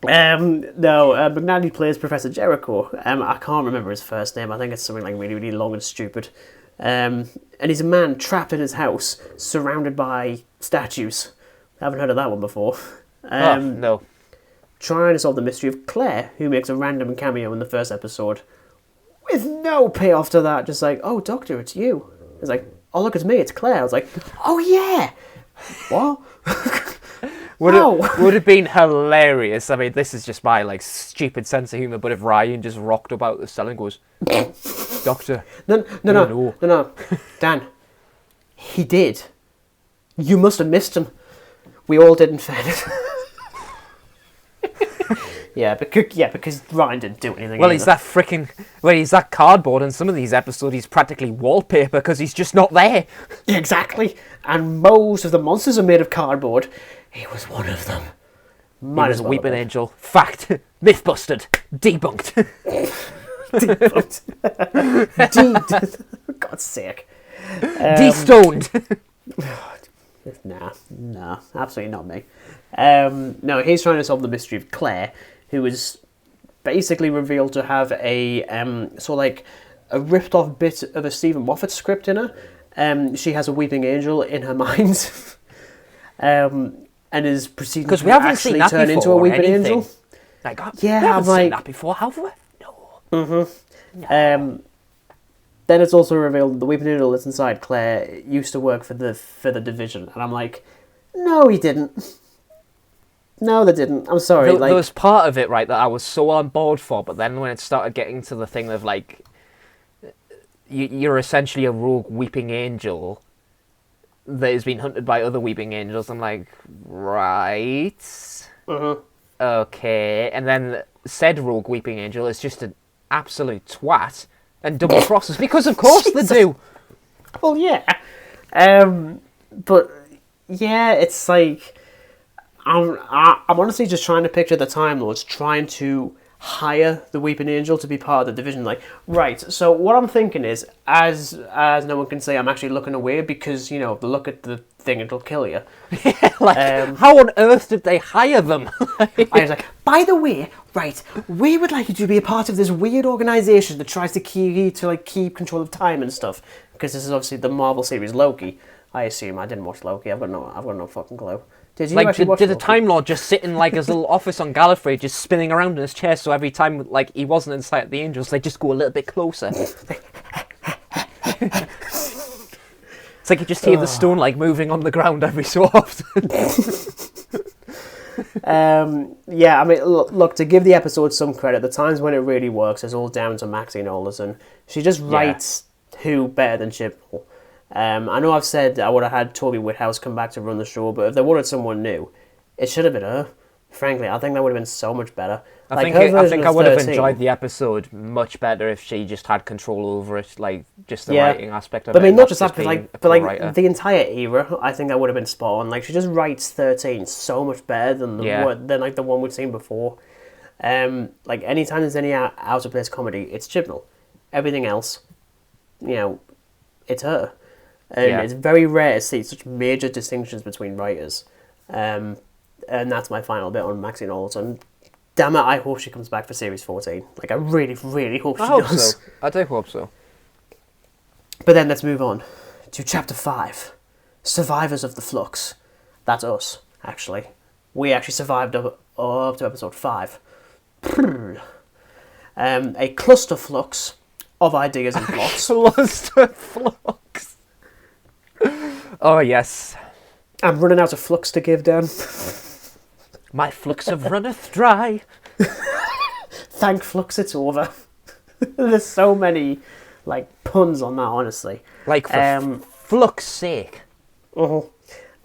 McNally plays Professor Jericho. I can't remember his first name. I think it's something like really, really long and stupid. And he's a man trapped in his house, surrounded by statues. I haven't heard of that one before. No. Trying to solve the mystery of Claire, who makes a random cameo in the first episode, with no payoff to that. Just like, oh, Doctor, it's you. It's like, oh, look, it's me, it's Claire. I was like, oh yeah. What? Would have been hilarious. I mean, this is just my like stupid sense of humour, but if Ryan just rocked up out the cell and goes, Doctor. No. Dan, he did. You must have missed him. We all did, in fairness. because Ryan didn't do anything. Well, either. he's that cardboard in some of these episodes. He's practically wallpaper because he's just not there. Exactly. And most of the monsters are made of cardboard. He was one of them. He was a weeping angel. Fact. Myth busted. Debunked. Debunked. For God's sake. De-stoned. Nah, absolutely not me. No, he's trying to solve the mystery of Claire, who is basically revealed to have a a ripped off bit of a Stephen Moffat script in her. She has a weeping angel in her mind, and is proceeding because to we haven't seen that turn before into a weeping anything. angel. Like, Yeah, we haven't I'm seen like- that before, have we? No. No. Then it's also revealed that the weeping angel that's inside Claire used to work for the division, and I'm like, no, he didn't. No, they didn't. I'm sorry. There was part of it, right, that I was so on board for, but then when it started getting to the thing of, like, you're essentially a rogue weeping angel that has been hunted by other weeping angels, I'm like, right. Okay. And then said rogue weeping angel is just an absolute twat and double crosses, because of course they do. Well, yeah. But, yeah, it's like... I'm honestly just trying to picture the Time Lords trying to hire the Weeping Angel to be part of the division. Like, right, so what I'm thinking is, as no one can say, I'm actually looking away because, you know, if they look at the thing, it'll kill you. How on earth did they hire them? I was like, by the way, right, we would like you to be a part of this weird organisation that tries to keep control of time and stuff. Because this is obviously the Marvel series Loki. I assume. I didn't watch Loki. I've got no fucking clue. Did you actually watch did the Loki? Time Lord just sit in like his little office on Gallifrey, just spinning around in his chair, so every time like he wasn't in sight of the angels, they just go a little bit closer? It's like you just hear the stone like moving on the ground every so often. Yeah, I mean, look, to give the episode some credit, the times when it really works is all down to Maxine Alderson. She just writes who better than Chibnall. I know I've said I would have had Toby Whithouse come back to run the show, but if they wanted someone new, it should have been her. Frankly, I think that would have been so much better. I think I would have enjoyed the episode much better if she just had control over it, like just the writing aspect of it. But I mean, not just that, but like the entire era, I think that would have been spot on. Like, she just writes 13 so much better than the one we'd seen before. Like, anytime there's any out of place comedy, it's Chibnall. Everything else, you know, it's her. And it's very rare to see such major distinctions between writers. And that's my final bit on Maxine Alderson. Damn it, I hope she comes back for Series 14. Like, I really, really hope she does. So. I do hope so. But then let's move on to Chapter 5. Survivors of the Flux. That's us, actually. We actually survived up to Episode 5. A cluster flux of ideas and plots. Cluster flux. Oh, yes. I'm running out of flux to give, Dan. My flux of runneth dry. Thank flux, it's over. There's so many, like, puns on that, honestly. Like, for flux sake. As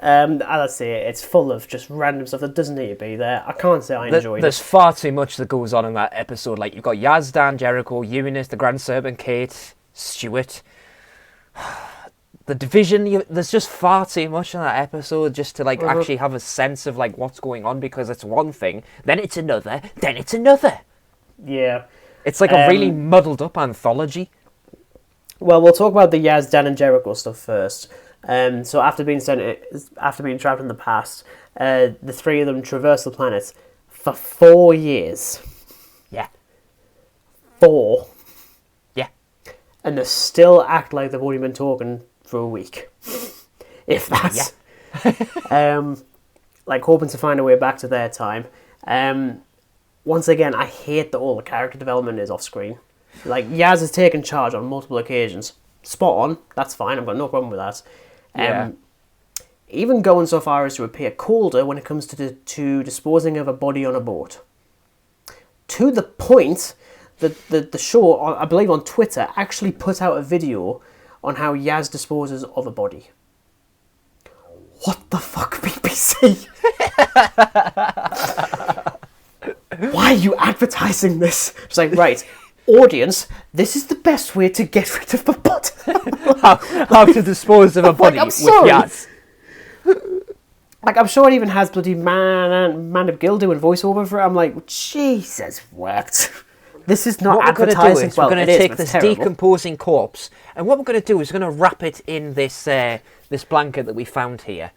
I say, it's full of just random stuff that doesn't need to be there. I can't say I enjoyed it. There's far too much that goes on in that episode. Like, you've got Yaz, Dan, Jericho, Eunice, the Grand Serpent, Kate, Stuart. The division, there's just far too much in that episode just to, like, actually have a sense of, like, what's going on, because it's one thing, then it's another, then it's another. Yeah. It's like a really muddled up anthology. Well, we'll talk about the Yaz, Dan and Jericho stuff first. So after being trapped in the past, the three of them traverse the planet for 4 years. Yeah. 4. Yeah. And they still act like they've only been talking for a week. If that. Yeah. Like, hoping to find a way back to their time. Once again, I hate that all the character development is off screen. Like, Yaz has taken charge on multiple occasions. Spot on. That's fine. I've got no problem with that. Even going so far as to appear colder when it comes to disposing of a body on a boat. To the point that the show, I believe on Twitter, actually put out a video on how Yaz disposes of a body. What the fuck, BBC? why are you advertising this? She's like, right, audience, this is the best way to get rid of a body. How to dispose of a body I'm with sorry. Yaz. Like, I'm sure it even has bloody Man of Gill doing voiceover for it. I'm like, Jesus, worked. This is not What we're advertising. going to do is well, we're going it to is, take but this it's terrible. decomposing corpse, and what we're going to do is we're going to wrap it in this this blanket that we found here.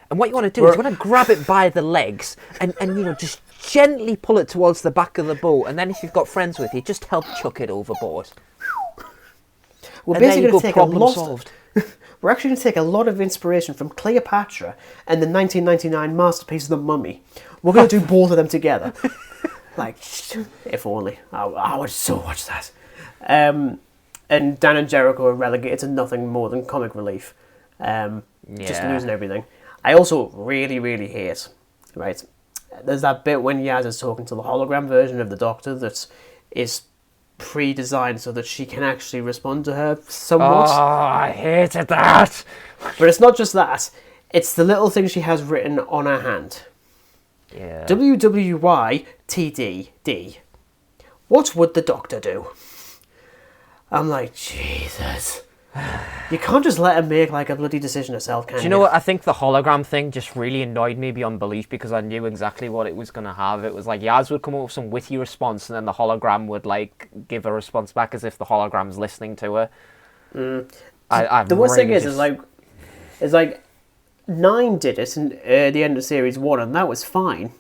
And what you want to do is you want to grab it by the legs and just gently pull it towards the back of the boat. And then if you've got friends with you, just help chuck it overboard. We're And there basically you going go, to take problem solved. We're actually going to take a lot of inspiration from Cleopatra and the 1999 masterpiece The Mummy. We're going to do both of them together. Like, if only. I would so watch that. And Dan and Jericho are relegated to nothing more than comic relief. Just losing everything. I also really, really hate, right, there's that bit when Yaz is talking to the hologram version of the Doctor that is pre-designed so that she can actually respond to her somewhat. Oh, I hated that. But it's not just that. It's the little thing she has written on her hand. Yeah. WWYTDD. What would the Doctor do? I'm like, Jesus. You can't just let him make like a bloody decision herself, can you? Do you know what? I think the hologram thing just really annoyed me beyond belief because I knew exactly what it was going to have. It was like Yaz would come up with some witty response and then the hologram would like give a response back as if the hologram's listening to her. The worst thing is like 9 did it in the end of series 1 and that was fine.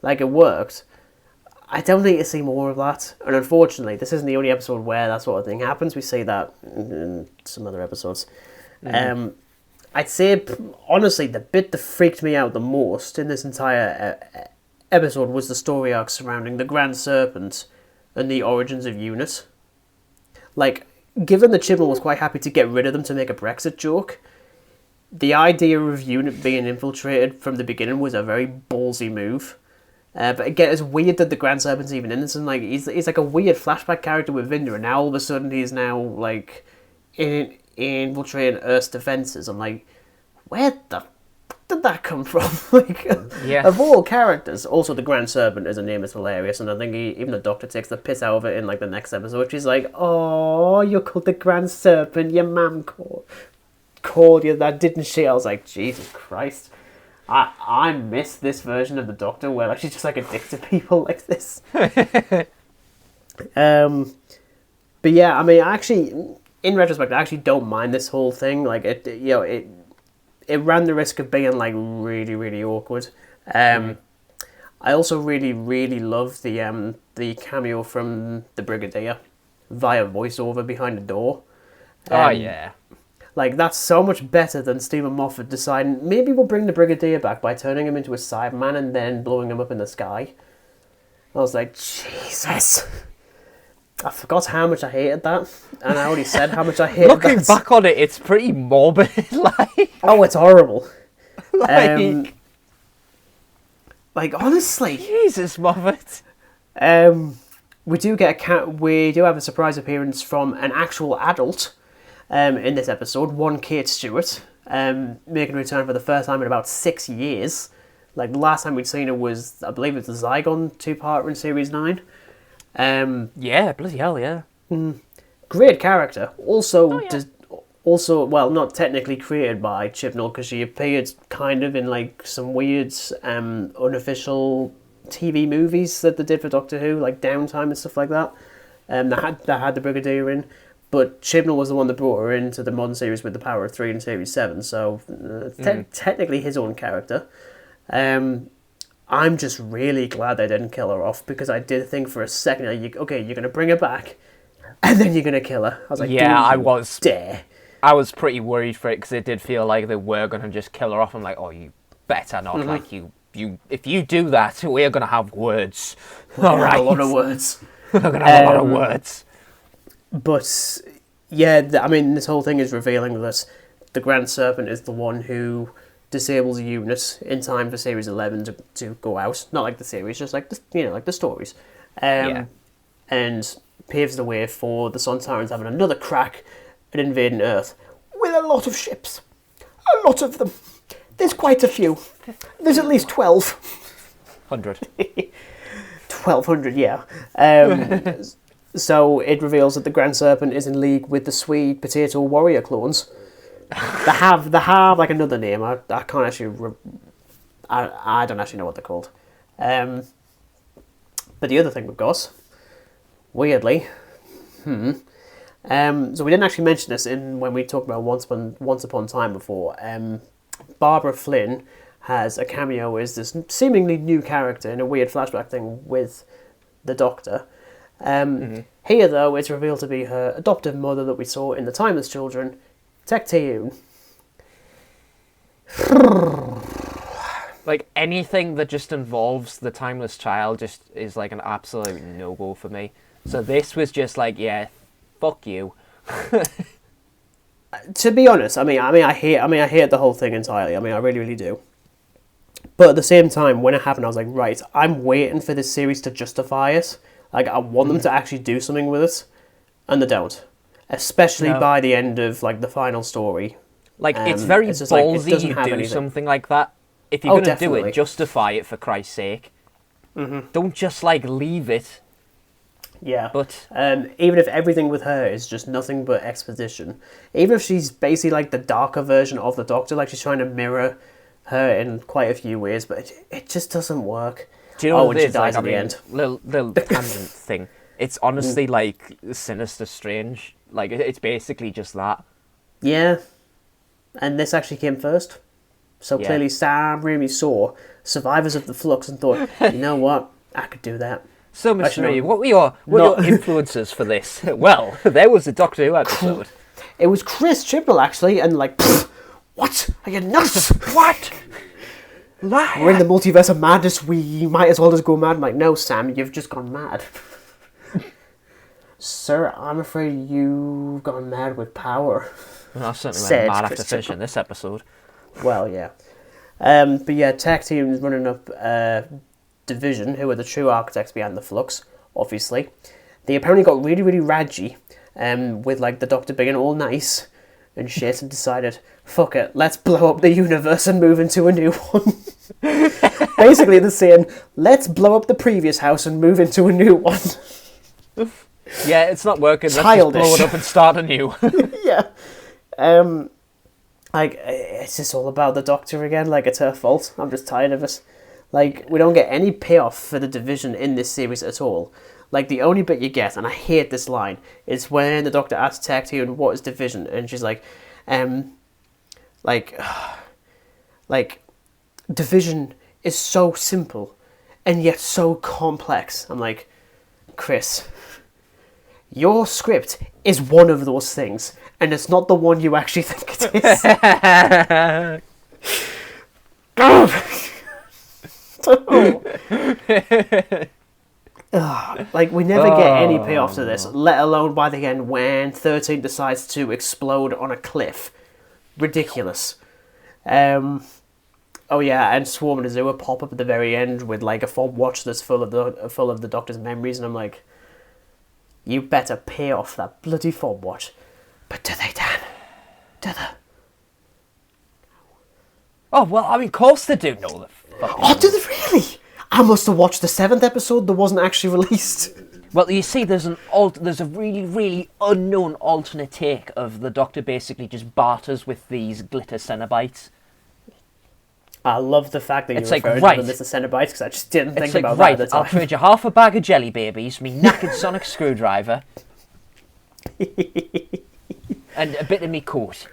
Like, it worked. I don't need to see more of that. And unfortunately, this isn't the only episode where that sort of thing happens. We see that in some other episodes. I'd say, honestly, the bit that freaked me out the most in this entire episode was the story arc surrounding the Grand Serpent and the origins of Eunice. Like, given that Chibnall was quite happy to get rid of them to make a Brexit joke, the idea of Eunice being infiltrated from the beginning was a very ballsy move. But again, it's weird that the Grand Serpent's even in this, and like he's like a weird flashback character with Vinder, and now all of a sudden he's now like infiltrating Earth's defenses. I'm like, where the fuck did that come from? Like, of all characters, also the Grand Serpent as a name is hilarious, and I think even the Doctor takes the piss out of it in like the next episode. She's like, "Oh, you're called the Grand Serpent. Your mum called you that, didn't she?" I was like, Jesus Christ. I miss this version of the Doctor where like she's just like a dick to people like this. But yeah, I mean, in retrospect, I actually don't mind this whole thing. Like it ran the risk of being like really, really awkward. I also really, really love the cameo from the Brigadier via voiceover behind the door. Oh yeah. Like, that's so much better than Stephen Moffat deciding, maybe we'll bring the Brigadier back by turning him into a Cyberman and then blowing him up in the sky. I was like, Jesus. I forgot how much I hated that. And I already said how much I hated that. Looking back on it, it's pretty morbid. Like, oh, it's horrible. like honestly. Jesus, Moffat. We do have a surprise appearance from an actual adult. In this episode, one Kate Stewart, making a return for the first time in about 6 years. Like, the last time we'd seen her was, I believe it was the Zygon 2-parter in Series 9. Yeah, bloody hell, yeah. Great character. Also, well, not technically created by Chibnall, because she appeared kind of in, like, some weird, unofficial TV movies that they did for Doctor Who, like Downtime and stuff like that. That had the Brigadier in. But Chibnall was the one that brought her into the modern series with the Power of 3 in Series 7, so technically his own character. I'm just really glad they didn't kill her off, because I did think for a second, you're going to bring her back, and then you're going to kill her. I was like, yeah, I was. Dare. I was pretty worried for it, because it did feel like they were going to just kill her off. I'm like, oh, you better not. Like, if you do that, we're going to have words. All right. A lot of words. We're going to have a lot of words. But, yeah, I mean, this whole thing is revealing that the Grand Serpent is the one who disables Eunice in time for Series 11 to go out. Not like the series, just like the stories. And paves the way for the Sun Tyrants having another crack at invading Earth with a lot of ships. A lot of them. There's quite a few. There's at least 12. 100. 1200, yeah. So it reveals that the Grand Serpent is in league with the Swede Potato Warrior clones. They have like another name. I can't actually. I don't actually know what they're called. But the other thing we've got, weirdly, so we didn't actually mention this when we talked about Once Upon a Time before. Barbara Flynn has a cameo as this seemingly new character in a weird flashback thing with the Doctor. Here, though, it's revealed to be her adoptive mother that we saw in The Timeless Children, Tech-Tune. Like, anything that just involves the Timeless Child just is like an absolute no-go for me. So this was just like, yeah, fuck you. To be honest, I hate the whole thing entirely. I really, really do. But at the same time, when it happened, I was like, right, I'm waiting for this series to justify it. Like, I want them to actually do something with it, and they don't. Especially by the end of, like, the final story. Like, it's very ballsy you do something like that. If you're going to do it, justify it, for Christ's sake. Don't just, like, leave it. Yeah. But even if everything with her is just nothing but exposition, even if she's basically, like, the darker version of the Doctor, like, she's trying to mirror her in quite a few ways, but it just doesn't work. Do you know what when it she is? dies Like, at the end. Little tangent thing. It's honestly like Sinister Strange. Like, it's basically just that. Yeah. And this actually came first. So clearly Sam Raimi saw Survivors of the Flux and thought, you know what? I could do that. So, Mr. Raimi, what were your influences for this? Well, there was a Doctor Who episode. It was Chris Chibnall, actually, and like, what? Are you nuts? What? We're in the multiverse of madness, we might as well just go mad. I'm like, no, Sam, you've just gone mad. Sir, I'm afraid you've gone mad with power. Well, I certainly went mad after finishing this episode. Well, yeah. But yeah, Tech Team's running up Division, who are the true architects behind the Flux, obviously. They apparently got really, really raggy, with like the Doctor being all nice and shit, and decided, fuck it, let's blow up the universe and move into a new one. Basically, they're saying, let's blow up the previous house and move into a new one. Yeah, it's not working. Childish. Let's just blow it up and start anew. Yeah. Like, it's just all about the Doctor again. Like, it's her fault. I'm just tired of it. Like, we don't get any payoff for the Division in this series at all. Like, the only bit you get, and I hate this line, is when the Doctor asks Tech-Tune, what is Division? And she's like, Division is so simple and yet so complex. I'm like, Chris, your script is one of those things, and it's not the one you actually think it is. Like, we never get any payoff to this, let alone by the end when 13 decides to explode on a cliff. Ridiculous. Oh yeah, and Swarm and Azure pop up at the very end with like a fob watch that's full of the Doctor's memories, and I'm like, you better pay off that bloody fob watch. But do they, Dan? Do they? Oh, well, I mean, of course they do know the fucking... Oh, do they really? I must have watched the 7th episode that wasn't actually released. Well, you see, there's a really, really unknown alternate take of the Doctor basically just barters with these glitter Cenobites. I love the fact that you referred to them as the Cenobites, because I just didn't think about that at the time. I'll trade you half a bag of jelly babies, me knackered sonic screwdriver, and a bit of me coat.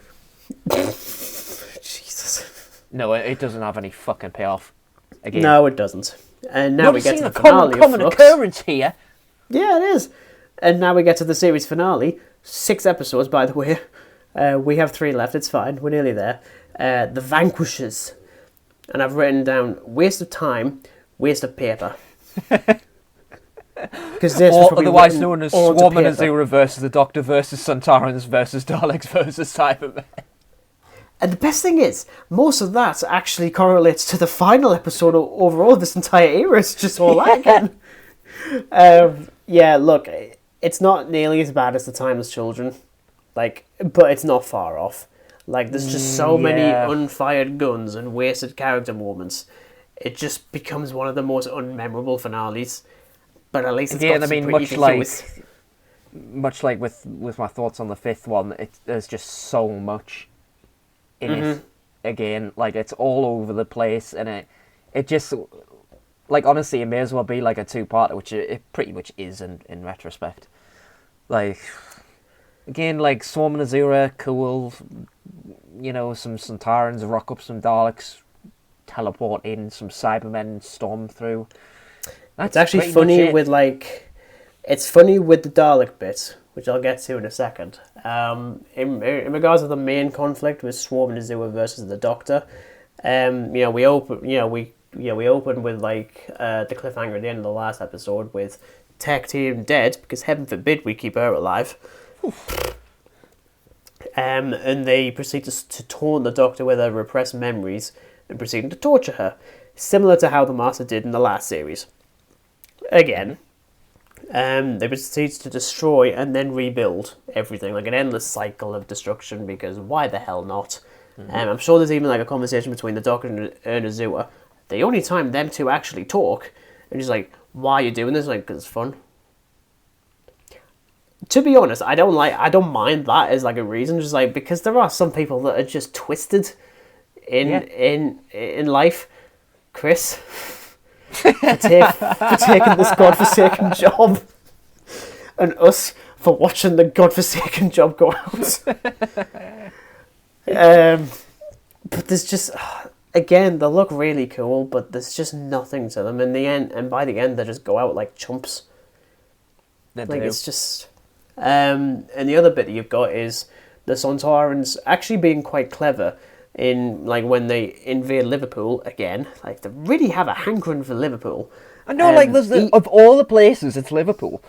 Jesus. No, it doesn't have any fucking payoff. Again. No, it doesn't. And now we get to the finale of common occurrence here. Yeah, it is. And now we get to the series finale. 6 episodes, by the way. We have 3 left. It's fine. We're nearly there. The Vanquishers. And I've written down waste of time, waste of paper. Or otherwise known as Swarm and Azura versus the Doctor versus Santarans versus Daleks versus Cybermen. And the best thing is, most of that actually correlates to the final episode overall of this entire era. It's just all that again. Yeah, look, it's not nearly as bad as The Timeless Children, like, but it's not far off. Like, there's just so many unfired guns and wasted character moments. It just becomes one of the most unmemorable finales. but at least it's Again, got I mean, some much like with my thoughts on the fifth one, there's just so much in it. Again, like, it's all over the place, and it just, like, honestly, it may as well be like a two-parter, which it pretty much is in retrospect. Like, again, like, Swarm and Azura, cool. You know, some Sontarans rock up, some Daleks teleport in, some Cybermen storm through. It's actually funny with, like, it's funny with the Dalek bit, which I'll get to in a second. In regards to the main conflict with Swarm and Azura versus the Doctor, we open with like the cliffhanger at the end of the last episode with Tech Team dead, because heaven forbid we keep her alive. And they proceed to taunt the Doctor with her repressed memories and proceeding to torture her, similar to how the Master did in the last series. Again, they proceed to destroy and then rebuild everything, like an endless cycle of destruction, because why the hell not? I'm sure there's even like a conversation between the Doctor and Azura. The only time them two actually talk, and she's like, why are you doing this? Like, because it's fun. To be honest, I don't mind that as like a reason, just like, because there are some people that are just twisted in life. Chris, for taking this godforsaken job, and us for watching the godforsaken job go out. But there's just, again, they look really cool, but there's just nothing to them in the end, and by the end they just go out like chumps. It's just, and the other bit that you've got is the Sontarans actually being quite clever in, like, when they invade Liverpool again, like, they really have a hankering for Liverpool. I know, like, of all the places, it's Liverpool.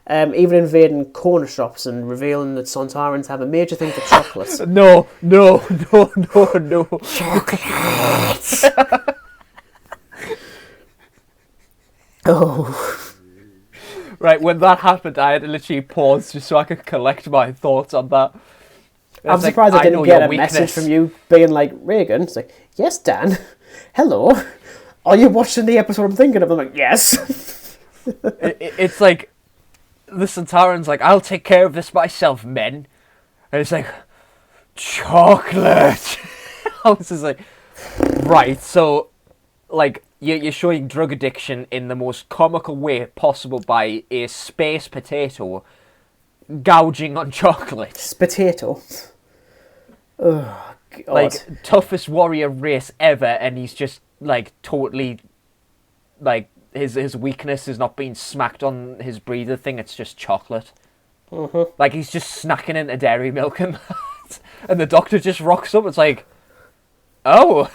Even invading corner shops and revealing that Sontarans have a major thing for chocolates. No. Chocolates! Oh. Right, when that happened, I had to literally pause just so I could collect my thoughts on that. I'm surprised I didn't get a message from you being like, Regan. It's like, yes, Dan. Hello. Are you watching the episode I'm thinking of? I'm like, yes. It's like, the Sontaran's like, I'll take care of this myself, men. And it's like, chocolate. I was just like, right, so, like, you're showing drug addiction in the most comical way possible by a space potato gouging on chocolate. Potato. Oh, God. Like, toughest warrior race ever, and he's just, like, totally, like, his weakness is not being smacked on his breather thing, it's just chocolate. Mm-hmm. Like, he's just snacking into dairy milk and that. And the Doctor just rocks up, it's like, oh.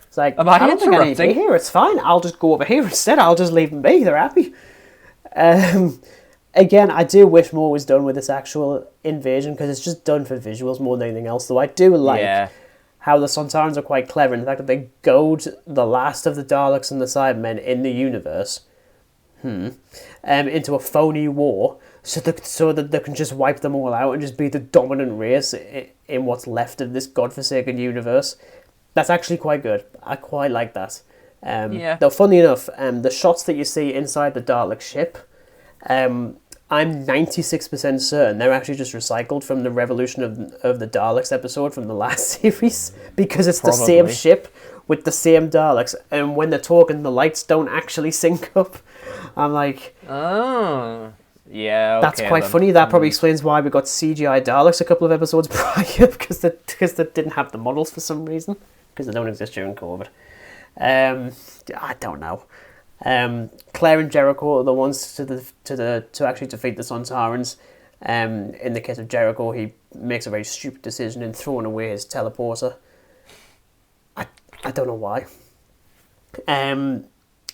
It's like, am I don't think I need to be here, it's fine, I'll just go over here instead, I'll just leave them be, they're happy. Again, I do wish more was done with this actual invasion, because it's just done for visuals more than anything else, though I do like how the Sontarans are quite clever in the fact that they goad the last of the Daleks and the Cybermen in the universe into a phony war, so that they can just wipe them all out and just be the dominant race in what's left of this godforsaken universe. That's actually quite good. I quite like that. Though, funny enough, the shots that you see inside the Dalek ship, I'm 96% certain they're actually just recycled from the Revolution of the Daleks episode from the last series, because it's the same ship with the same Daleks, and when they're talking, the lights don't actually sync up. I'm like, oh, yeah, okay, that's quite funny. That probably explains why we got CGI Daleks a couple of episodes prior, because they didn't have the models for some reason, because they don't exist during COVID. I don't know. Claire and Jericho are the ones to actually defeat the Sontarans. In the case of Jericho, he makes a very stupid decision in throwing away his teleporter. I don't know why.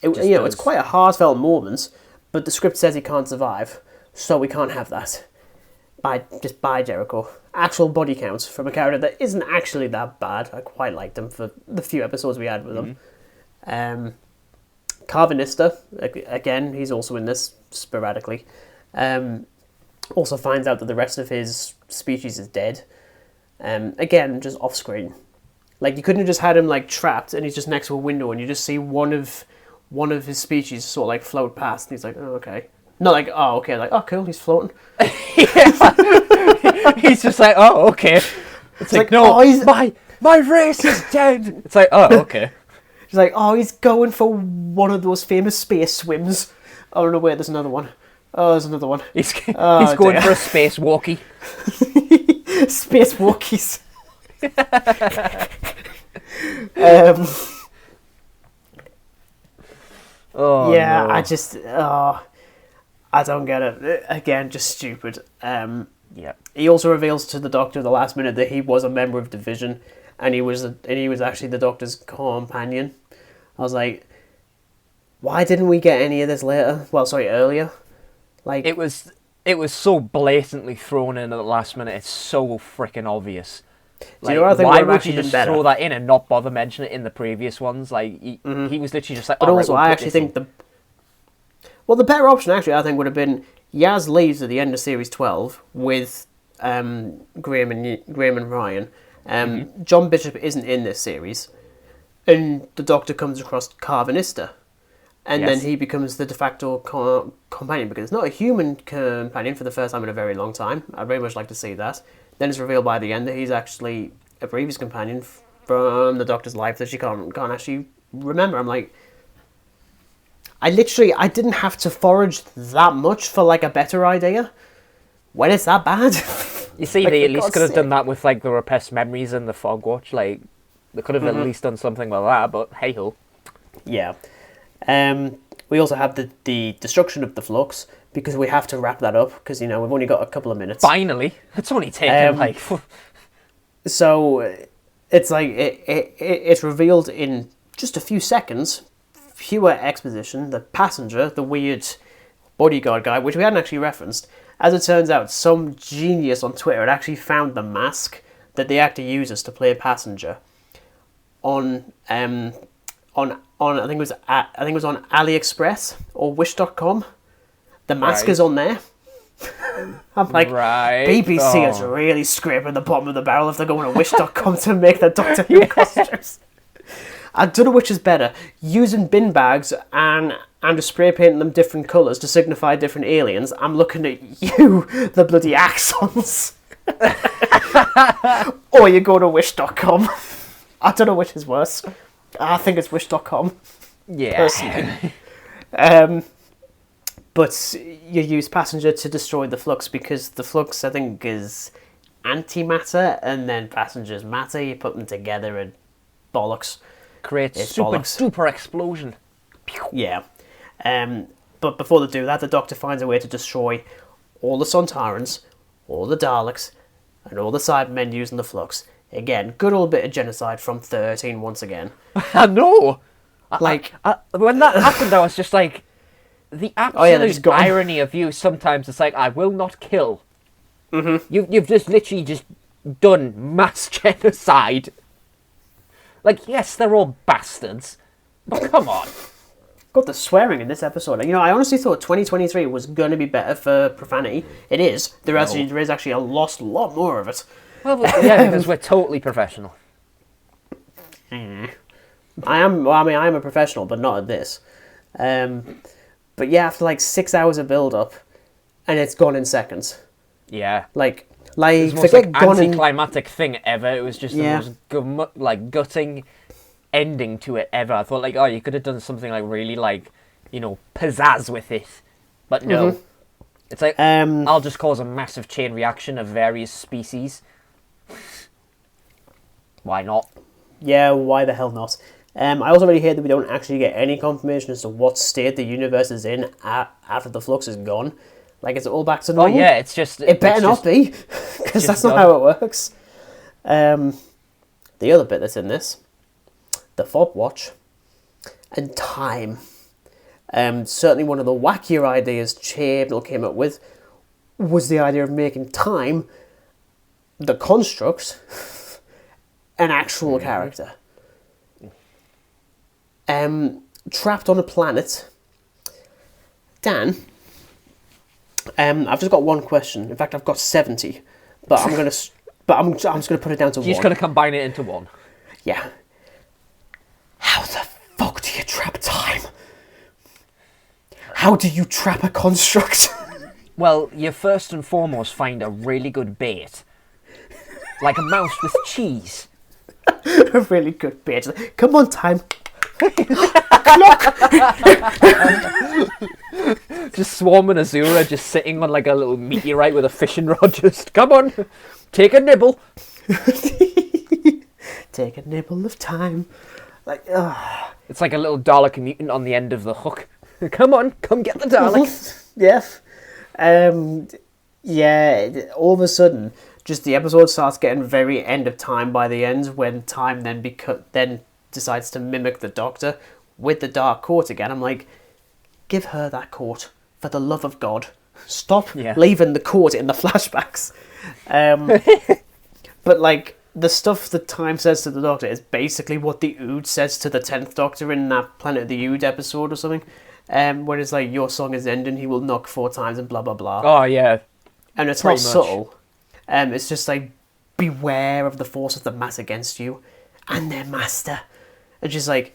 It's quite a heartfelt moment, but the script says he can't survive, so we can't have that. By Jericho. Actual body counts from a character that isn't actually that bad. I quite liked him for the few episodes we had with him. Carvanista, again, he's also in this sporadically. Also finds out that the rest of his species is dead. Again, just off screen. Like, you couldn't have just had him like trapped and he's just next to a window and you just see one of one of his species sort of like float past, and he's like, oh, okay. Not like, oh, okay, like, oh, cool, he's floating. He's just like, oh, okay. It's like, no, my race is dead. It's like, oh, okay. He's like, oh, he's going for one of those famous space swims. Oh, no, wait, there's another one. Oh, there's another one. He's going for a space walkie. Space walkies. Oh, yeah, no. I don't get it. Again, just stupid. Yeah. He also reveals to the Doctor at the last minute that he was a member of Division, and he was actually the Doctor's companion. I was like, why didn't we get any of this later? Well, sorry, earlier. Like it was so blatantly thrown in at the last minute. It's so freaking obvious. Do you know what I think why would would you have just been better? throw that in and not bother mentioning it in the previous ones? Like he was literally just like. But also, we'll I put actually this think in. the better option actually I think would have been Yaz leaves at the end of series 12 with Graham and Ryan. John Bishop isn't in this series, and the Doctor comes across Carvanista, and then he becomes the de facto companion, because it's not a human companion for the first time in a very long time. I'd very much like to see that. Then it's revealed by the end that he's actually a previous companion from the Doctor's life that she can't actually remember. I'm like, I didn't have to forage that much for like a better idea when it's that bad. You see, like, they at least God's could have sake. done that with like the repressed memories and the fog watch. Like they could have at least done something like that. But hey ho. Yeah. We also have the destruction of the Flux, because we have to wrap that up, because we've only got a couple of minutes. Finally, it's only taken like. So it's like it's revealed in just a few seconds. Pure exposition. The passenger, the weird bodyguard guy, which we hadn't actually referenced. As it turns out, some genius on Twitter had actually found the mask that the actor uses to play a passenger on I think it was on AliExpress or Wish.com. The mask is on there. I'm like, BBC is really scraping the bottom of the barrel if they're going to Wish.com to make the Doctor Who costumes. I don't know which is better, using bin bags and spray painting them different colours to signify different aliens. I'm looking at you, the bloody Axons. Or you go to Wish.com. I don't know which is worse. I think it's Wish.com. Yeah. Personally. But you use passenger to destroy the Flux, because the Flux, I think, is antimatter, and then passenger's matter. You put them together and bollocks. Creates super duper explosion. Yeah. But before they do that, the Doctor finds a way to destroy all the Sontarans, all the Daleks, and all the Cybermen using the Flux. Again, good old bit of genocide from 13 once again. I know. Like, when that happened, I was just like, the absolute irony of you. Sometimes it's like, I will not kill. Mm-hmm. You've just literally just done mass genocide. Like, yes, they're all bastards, but come on. Got the swearing in this episode. I honestly thought 2023 was going to be better for profanity. It is. There is actually a lot more of it. Well, yeah, because we're totally professional. I am a professional, but not at this. But yeah, after like 6 hours of build-up, and it's gone in seconds. Yeah. Like it's the most anticlimactic thing ever. It was just the most gutting ending to it ever. I thought you could have done something like really pizzazz with it, but no. It's like I'll just cause a massive chain reaction of various species. Why not? Yeah, why the hell not? I also already hear that we don't actually get any confirmation as to what state the universe is in after the Flux is gone. Like, it's all back to normal. Oh yeah, it's just... It better not be, because that's not how it works. The other bit that's in this, the fob watch, and time. Certainly one of the wackier ideas Chibnall came up with was the idea of making time, the construct, an actual character. Trapped on a planet. Dan, I've just got one question. In fact, I've got 70, but I'm just gonna put it down to one. You're just gonna combine it into one. Yeah. How the fuck do you trap time? How do you trap a construct? Well, you first and foremost find a really good bait. Like a mouse with cheese. A really good bait. Come on, time. Just swarming Azura, just sitting on like a little meteorite with a fishing rod. Just, come on, take a nibble. Take a nibble of time. Like, It's like a little Dalek mutant on the end of the hook. Come on, come get the Dalek. Yes. Yeah, all of a sudden, just the episode starts getting very end of time by the end, when time then decides to mimic the Doctor with the Dark Court again. I'm like, give her that court, for the love of God. Stop leaving the court in the flashbacks. But like, the stuff that Time says to the Doctor is basically what the Ood says to the 10th Doctor in that Planet of the Ood episode or something. Where it's like, your song is ending, he will knock 4 times and blah blah blah. Oh yeah. And it's not subtle. It's just like, beware of the force of the mass against you and their master. It's just like,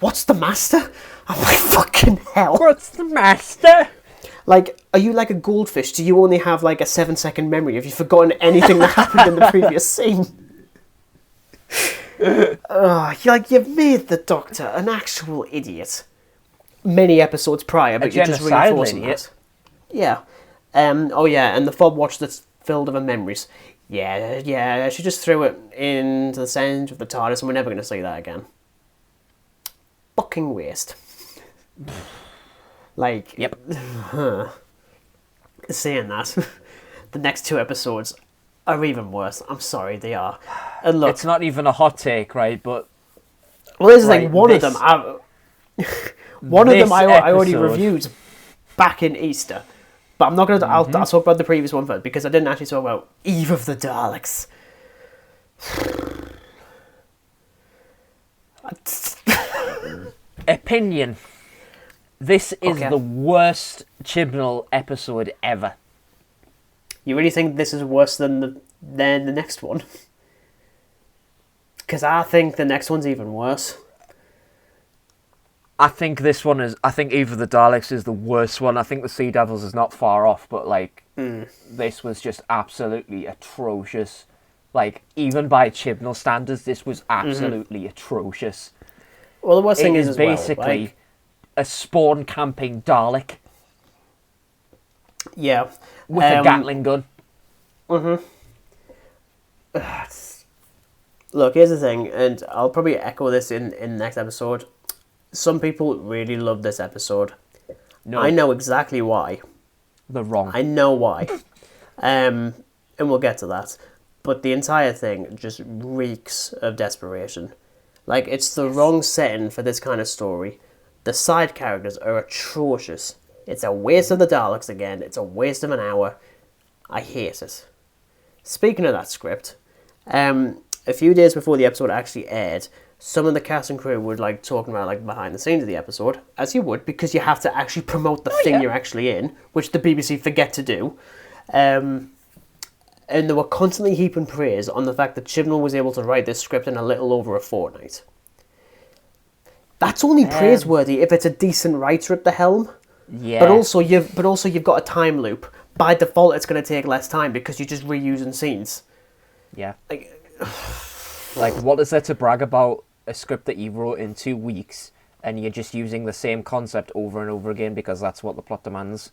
what's the master? I'm like, fucking hell. What's the master? Like, are you like a goldfish? Do you only have like a 7-second memory? Have you forgotten anything that happened in the previous scene? You've made the Doctor an actual idiot. Many episodes prior, but you're just reinforcing it. Yeah. And the fob watch that's filled with her memories. Yeah, she just threw it into the sand of the TARDIS, and we're never going to see that again. Fucking waste. Like, yep. Saying that, the next 2 episodes are even worse. I'm sorry, they are. And look, it's not even a hot take, right? But well, this is like one of them. One of them I already reviewed back in Easter, but I'm not gonna. I'll talk about the previous one first, because I didn't actually talk about Eve of the Daleks. Opinion. This is the worst Chibnall episode ever. You really think this is worse than the next one? Because I think the next one's even worse. I think this one is... I think Eve of the Daleks is the worst one. I think the Sea Devils is not far off, but, like, this was just absolutely atrocious. Like, even by Chibnall standards, this was absolutely atrocious. Well, the worst thing is basically a spawn-camping Dalek. Yeah. With a Gatling gun. Look, here's the thing, and I'll probably echo this in the next episode. Some people really love this episode. No. I know exactly why. They're wrong. I know why. And we'll get to that. But the entire thing just reeks of desperation. Like, it's the wrong setting for this kind of story. The side characters are atrocious. It's a waste of the Daleks again. It's a waste of an hour. I hate it. Speaking of that script, a few days before the episode actually aired, some of the cast and crew were like talking about like behind the scenes of the episode, as you would, because you have to actually promote the thing you're actually in, which the BBC forget to do. And they were constantly heaping praise on the fact that Chibnall was able to write this script in a little over a fortnight. That's only praiseworthy if it's a decent writer at the helm. Yeah. But also you've got a time loop. By default, it's going to take less time because you're just reusing scenes. Yeah. Like, what is there to brag about a script that you wrote in 2 weeks and you're just using the same concept over and over again because that's what the plot demands?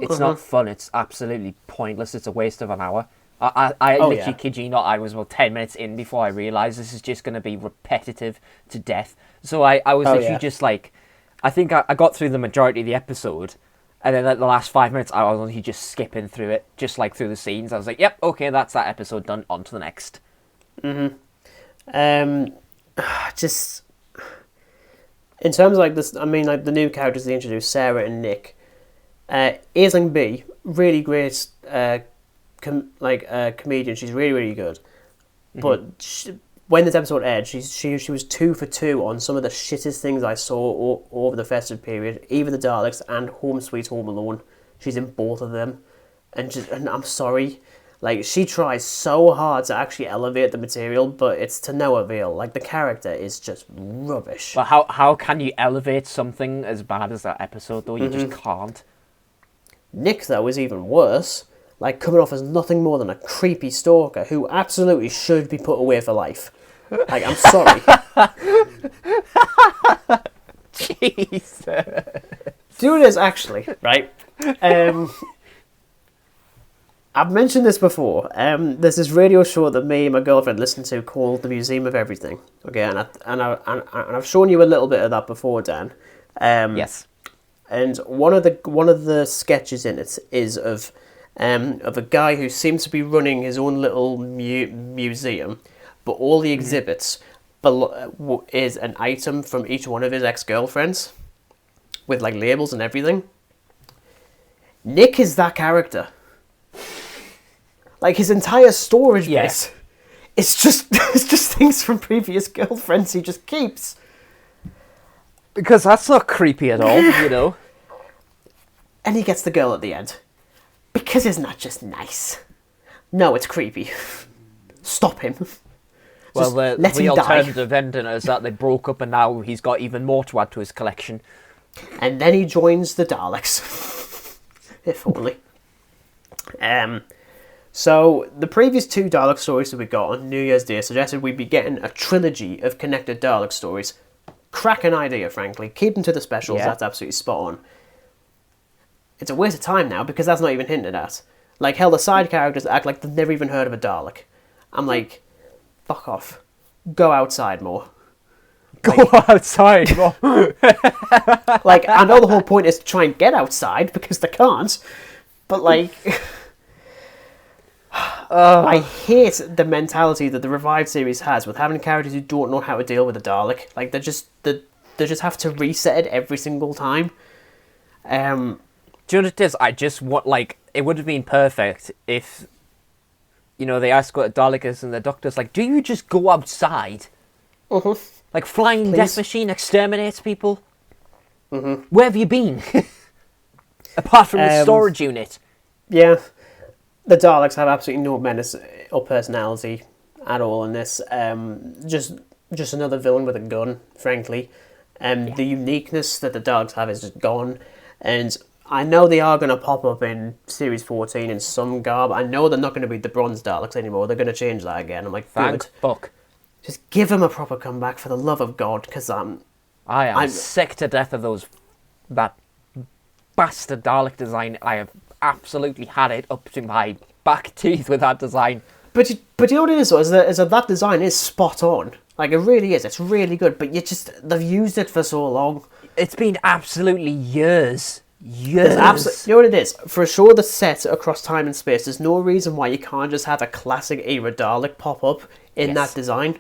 It's not fun. It's absolutely pointless. It's a waste of an hour. I literally kid you not, I was about 10 minutes in before I realised this is just going to be repetitive to death. So I was literally just like, I think I got through the majority of the episode, and then like the last 5 minutes I was only just skipping through it, just like through the scenes. I was like, yep, okay, that's that episode done, on to the next. Just in terms of like this, I mean, like the new characters they introduced, Sarah and Nick. Aisling B, really great comedian. She's really, really good. But when this episode aired, she was 2 for 2 on some of the shittest things I saw over the festive period. Eve of the Daleks and Home Sweet Home Alone. She's in both of them, and I'm sorry, Like, she tries so hard to actually elevate the material, but it's to no avail. Like, the character is just rubbish. But how can you elevate something as bad as that episode, though? You just can't. Nick, though, is even worse. Like, coming off as nothing more than a creepy stalker who absolutely should be put away for life. Like, I'm sorry. Jesus. Do this, actually, right? I've mentioned this before. There's this radio show that me and my girlfriend listen to called The Museum of Everything. Okay, and I've shown you a little bit of that before, Dan. Yes. And one of the sketches in it is of a guy who seems to be running his own little museum, but all the exhibits is an item from each one of his ex-girlfriends, with like labels and everything. Nick is that character. Like, his entire storage base, it's just things from previous girlfriends he just keeps. Because that's not creepy at all, you know. And he gets the girl at the end. Because isn't that just nice? No, it's creepy. Stop him. Well, let the him alternative die. ending is that they broke up and now he's got even more to add to his collection. And then he joins the Daleks. If only. So, the previous 2 Dalek stories that we got on New Year's Day suggested we'd be getting a trilogy of connected Dalek stories. Cracking idea, frankly. Keep them to the specials, that's absolutely spot on. It's a waste of time now, because that's not even hinted at. Like, hell, the side characters act like they've never even heard of a Dalek. I'm like, fuck off. Go outside more. Go outside more. Like, I know the whole point is to try and get outside, because they can't. But, like... I hate the mentality that the Revived series has with having characters who don't know how to deal with a Dalek. Like, they just have to reset it every single time. Do you know what it is? I just want, like, it would have been perfect if, you know, they ask what a Dalek is and the doctor's like, do you just go outside? Like, flying death machine exterminates people? Where have you been? Apart from the storage unit. Yeah. The Daleks have absolutely no menace or personality at all in this. Just another villain with a gun, frankly. The uniqueness that the Daleks have is just gone. And I know they are going to pop up in Series 14 in some garb. I know they're not going to be the Bronze Daleks anymore. They're going to change that again. I'm like, thank fuck. Just give them a proper comeback for the love of God, because I am sick to death of that bastard Dalek design. I have absolutely had it up to my back teeth with that design. But you know what it is, though, is that design is spot on. Like, it really is. It's really good, but they've used it for so long. It's been absolutely years. You know what it is? For a show that's set across time and space, there's no reason why you can't just have a classic era Dalek pop up in that design.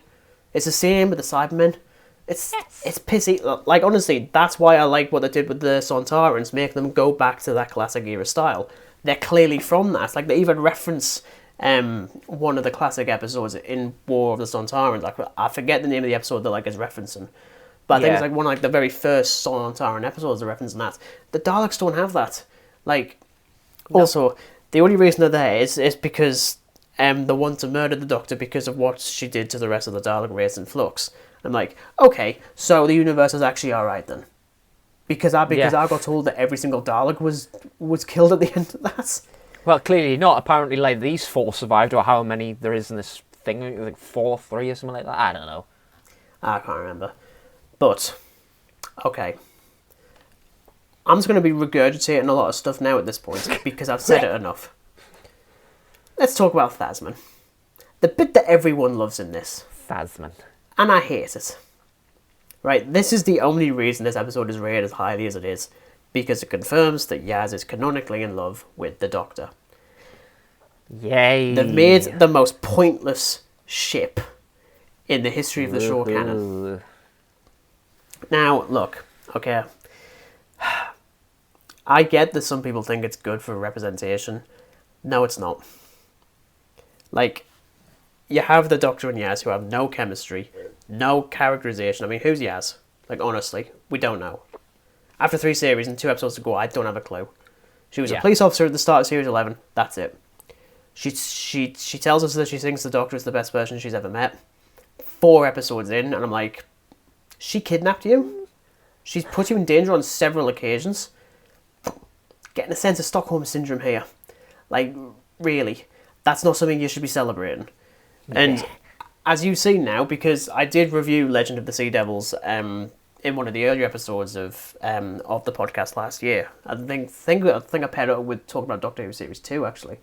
It's the same with the Cybermen. It's pissy. Like, honestly, that's why I like what they did with the Sontarans, make them go back to that classic era style. They're clearly from that. Like, they even reference one of the classic episodes in War of the Sontarans. Like, I forget the name of the episode that like is referencing, but I think it's like one of like the very first Sontaran episodes are referencing that. The Daleks don't have that. Like, also, the only reason they're there is because they want to murder the Doctor because of what she did to the rest of the Dalek race in Flux. I'm like, okay, so the universe is actually alright then. Because I got told that every single Dalek was killed at the end of that. Well, clearly not. Apparently, like, these 4 survived, or how many there is in this thing, like 4, 3 or something like that. I don't know. I can't remember. But, okay. I'm just going to be regurgitating a lot of stuff now at this point, because I've said it enough. Let's talk about Phasman. The bit that everyone loves in this. Phasman. And I hate it. Right, this is the only reason this episode is rated as highly as it is, because it confirms that Yaz is canonically in love with the Doctor. Yay! They've made the most pointless ship in the history of the show canon. Now, look, okay, I get that some people think it's good for representation. No, it's not. Like, you have the Doctor and Yaz who have no chemistry, no characterization. I mean, who's Yaz? Like, honestly, we don't know. After 3 series and 2 episodes to go, I don't have a clue. She was a police officer at the start of Series 11. That's it. She tells us that she thinks the Doctor is the best person she's ever met. 4 episodes in, and I'm like, she kidnapped you? She's put you in danger on several occasions? Getting a sense of Stockholm Syndrome here. Like, really, that's not something you should be celebrating. Yeah. And as you've seen now, because I did review Legend of the Sea Devils in one of the earlier episodes of the podcast last year. I think I paired it up with talking about Doctor Who Series 2, actually.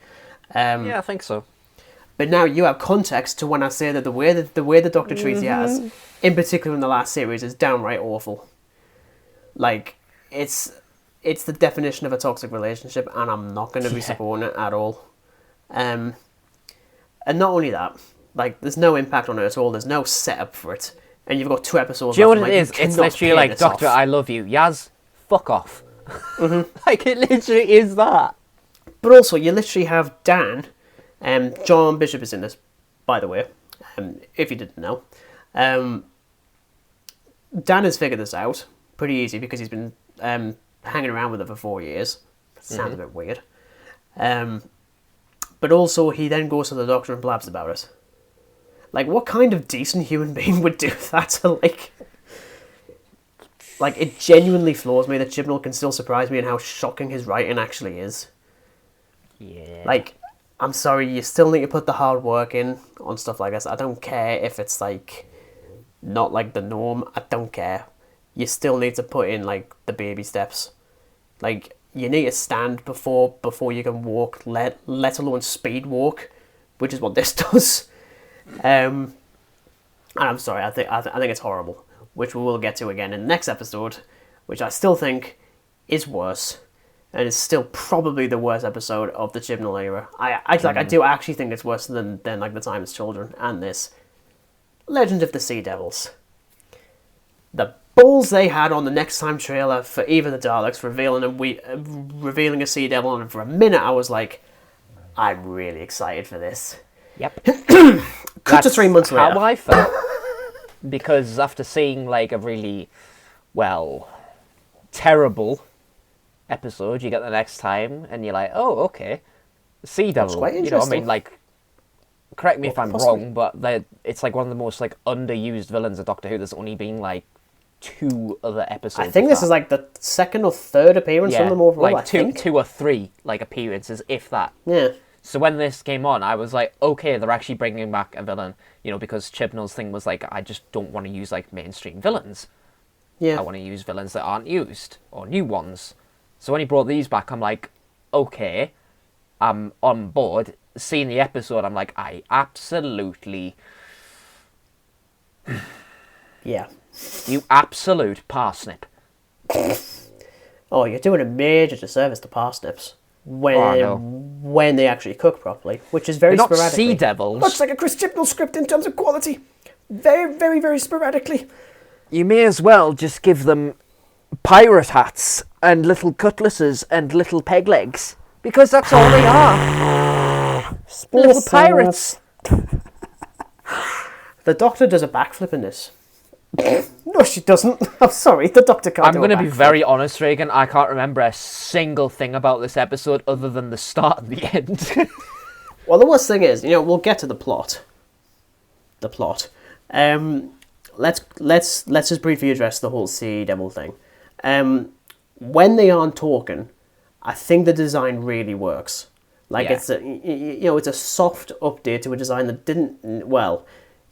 Yeah, I think so. But now you have context to when I say that the way the Doctor treats Yaz, in particular in the last series, is downright awful. Like, it's the definition of a toxic relationship, and I'm not going to be supporting it at all. And not only that, like, there's no impact on it at all. There's no setup for it, and you've got 2 episodes. Do you know what it is? It's literally like, Doctor, I love you, Yaz, fuck off. Like, it literally is that. But also, you literally have Dan. John Bishop is in this, by the way, if you didn't know. Dan has figured this out pretty easy because he's been hanging around with her for 4 years. Sounds a bit weird. But also, he then goes to the Doctor and blabs about it. Like, what kind of decent human being would do that to, like... Like, it genuinely floors me that Chibnall can still surprise me in how shocking his writing actually is. Yeah. Like, I'm sorry, you still need to put the hard work in on stuff like this. I don't care if it's, like, not, like, the norm. I don't care. You still need to put in, like, the baby steps. Like, you need to stand before you can walk, let alone speed walk, which is what this does. And I'm sorry, I think it's horrible, which we will get to again in the next episode, which I still think is worse. And it's still probably the worst episode of the Chibnall era. I do actually think it's worse than like The Timeless Children and this Legend of the Sea Devils. The balls they had on the Next Time trailer for Eva the Daleks revealing a Sea Devil, and for a minute I was like, I'm really excited for this. Yep. Cut to 3 months later. How I felt, because after seeing like a really, terrible episode, you get the next time, and you're like, oh, okay, Sea Devil. Quite interesting. I mean, like, correct me if I'm wrong, but it's like one of the most like underused villains of Doctor Who. There's only been like 2 other episodes. I think this is like the 2nd or 3rd appearance from them overall. Like two or three like appearances, if that. Yeah. So when this came on, I was like, okay, they're actually bringing back a villain, because Chibnall's thing was like, I just don't want to use like mainstream villains. Yeah. I want to use villains that aren't used, or new ones. So when he brought these back, I'm like, okay, I'm on board. Seeing the episode, I'm like, I absolutely... Yeah. You absolute parsnip. Oh, you're doing a major disservice to parsnips when they actually cook properly, which is very sporadically. Not Sea Devils. Much like a Chris Chibnall script in terms of quality. Very, very, very sporadically. You may as well just give them pirate hats and little cutlasses and little peg legs, because that's all they are. Little pirates. The Doctor does a backflip in this. No, she doesn't. I'm sorry, the Doctor can't. I'm going to be very honest, Regan. I can't remember a single thing about this episode other than the start and the end. Well, the worst thing is, we'll get to the plot. Let's just briefly address the whole Sea Devil thing. When they aren't talking, I think the design really works. Like, it's a soft update to a design that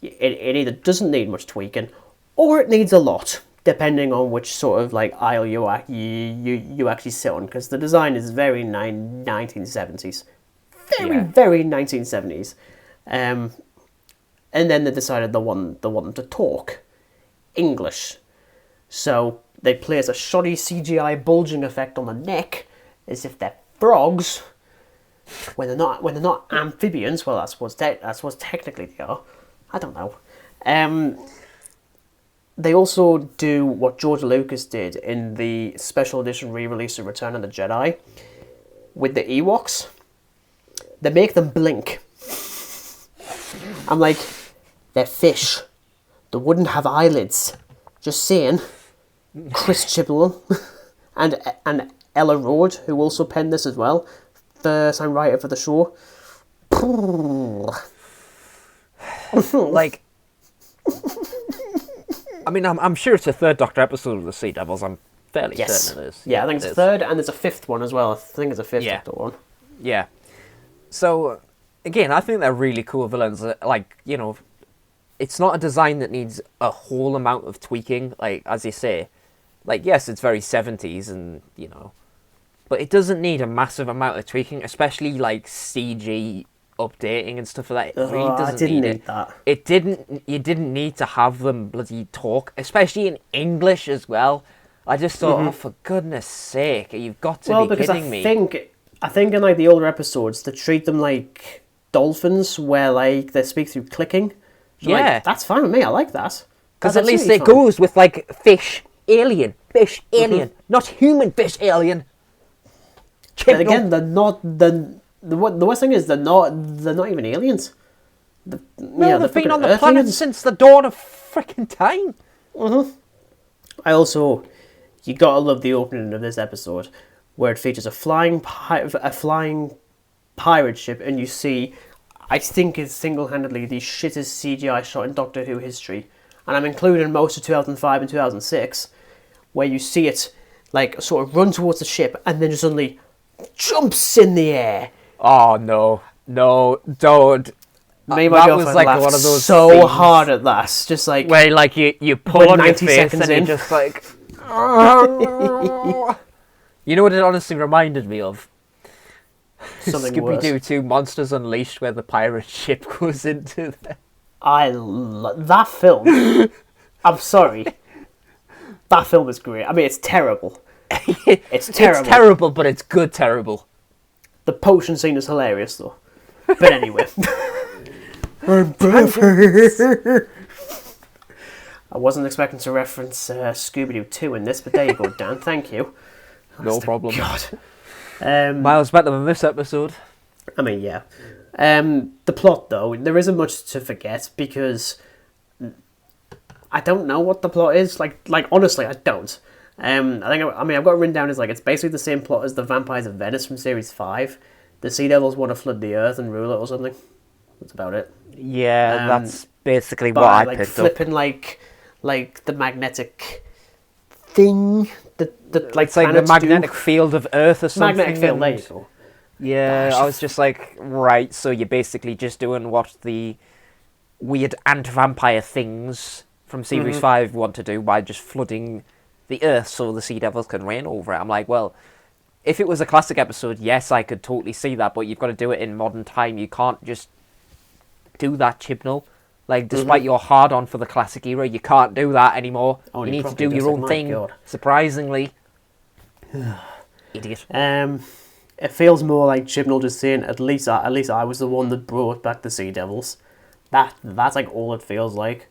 it either doesn't need much tweaking, or it needs a lot, depending on which sort of like aisle you actually sit on, because the design is very 1970s, very 1970s. And then they decided they want them to talk English, so they place a shoddy CGI bulging effect on the neck, as if they're frogs, when they're not amphibians. Well, that's what technically they are. I don't know. They also do what George Lucas did in the special edition re-release of Return of the Jedi with the Ewoks. They make them blink. I'm like, they're fish. They wouldn't have eyelids. Just saying. Chris Chibnall and Ella Road, who also penned this as well, first-time writer for the show. Like, I mean, I'm sure it's a third Doctor episode of the Sea Devils. I'm fairly certain it is. Yeah, I think it's a third, and there's a fifth one as well. I think it's a fifth Doctor one. Yeah. So, again, I think they're really cool villains. Like, you know, it's not a design that needs a whole amount of tweaking, like, as you say. Like, yes, it's very 70s, and, you know, but it doesn't need a massive amount of tweaking, especially, like, CG updating and stuff like that. It really doesn't I didn't need that. You didn't need to have them bloody talk, especially in English as well. I just thought, oh, for goodness sake, you've got to be kidding me. I think in, like, the older episodes, they treat them like dolphins, where, like, they speak through clicking. So, yeah. like, that's fine with me, I like that. Because at least it goes with, like, fish, alien, not human fish, alien. But again, they're not... The worst thing is they're not even aliens. They've been on the planet since the dawn of frickin' time. You gotta love the opening of this episode, where it features a flying pirate ship, and you see, I think it's single-handedly the shittest CGI shot in Doctor Who history, and I'm including most of 2005 and 2006, where you see it, like, sort of run towards the ship, and then just suddenly jumps in the air. Oh, no, don't. Maybe my girlfriend like laughed one of those so scenes hard at that. Just like... Where, like, you pull on your face and you're just like... You know what it honestly reminded me of? Scooby-Doo 2 Monsters Unleashed, where the pirate ship goes into the... that film... I'm sorry. That film is great. I mean, it's terrible. It's terrible. It's terrible, but it's good terrible. The potion scene is hilarious, though. But anyway. I wasn't expecting to reference Scooby-Doo 2 in this, but there you go, Dan. Thank you. No problem. God. Miles better than this episode. I mean, yeah. The plot, though, there isn't much to forget, because I don't know what the plot is. Like honestly, I don't. I've got it written down as, like, it's basically the same plot as the Vampires of Venice from Series 5. The Sea Devils want to flood the Earth and rule it or something. That's about it. Yeah, that's basically what I picked flipping, up. like the magnetic thing that like, it's like the magnetic field of Earth or something. Magnetic field, there you go. Yeah, I was just like, right, so you're basically just doing what the weird ant-vampire things from Series 5 want to do by just flooding the Earth so the Sea Devils can reign over it. I'm like, well, if it was a classic episode, yes, I could totally see that, but you've got to do it in modern time. You can't just do that, Chibnall. Like, despite your hard-on for the classic era, you can't do that anymore. You need to do your own thing, surprisingly. Idiot. It feels more like Chibnall just saying, at least I was the one that brought back the Sea Devils. That's like all it feels like.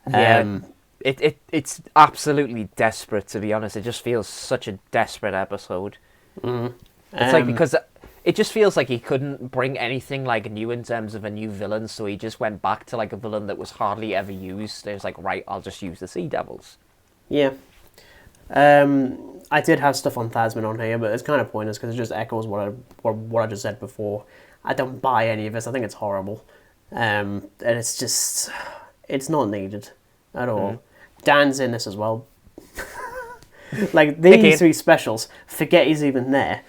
Yeah. It's absolutely desperate, to be honest. It just feels such a desperate episode. It's like, because it just feels like he couldn't bring anything like new in terms of a new villain, so he just went back to like a villain that was hardly ever used. It was like, right, I'll just use the Sea Devils. Yeah. I did have stuff on Thasmin on here, but it's kind of pointless because it just echoes what I just said before. I don't buy any of this. I think it's horrible. And it's just... It's not needed at all. Dan's in this as well. Like, these three specials, forget he's even there.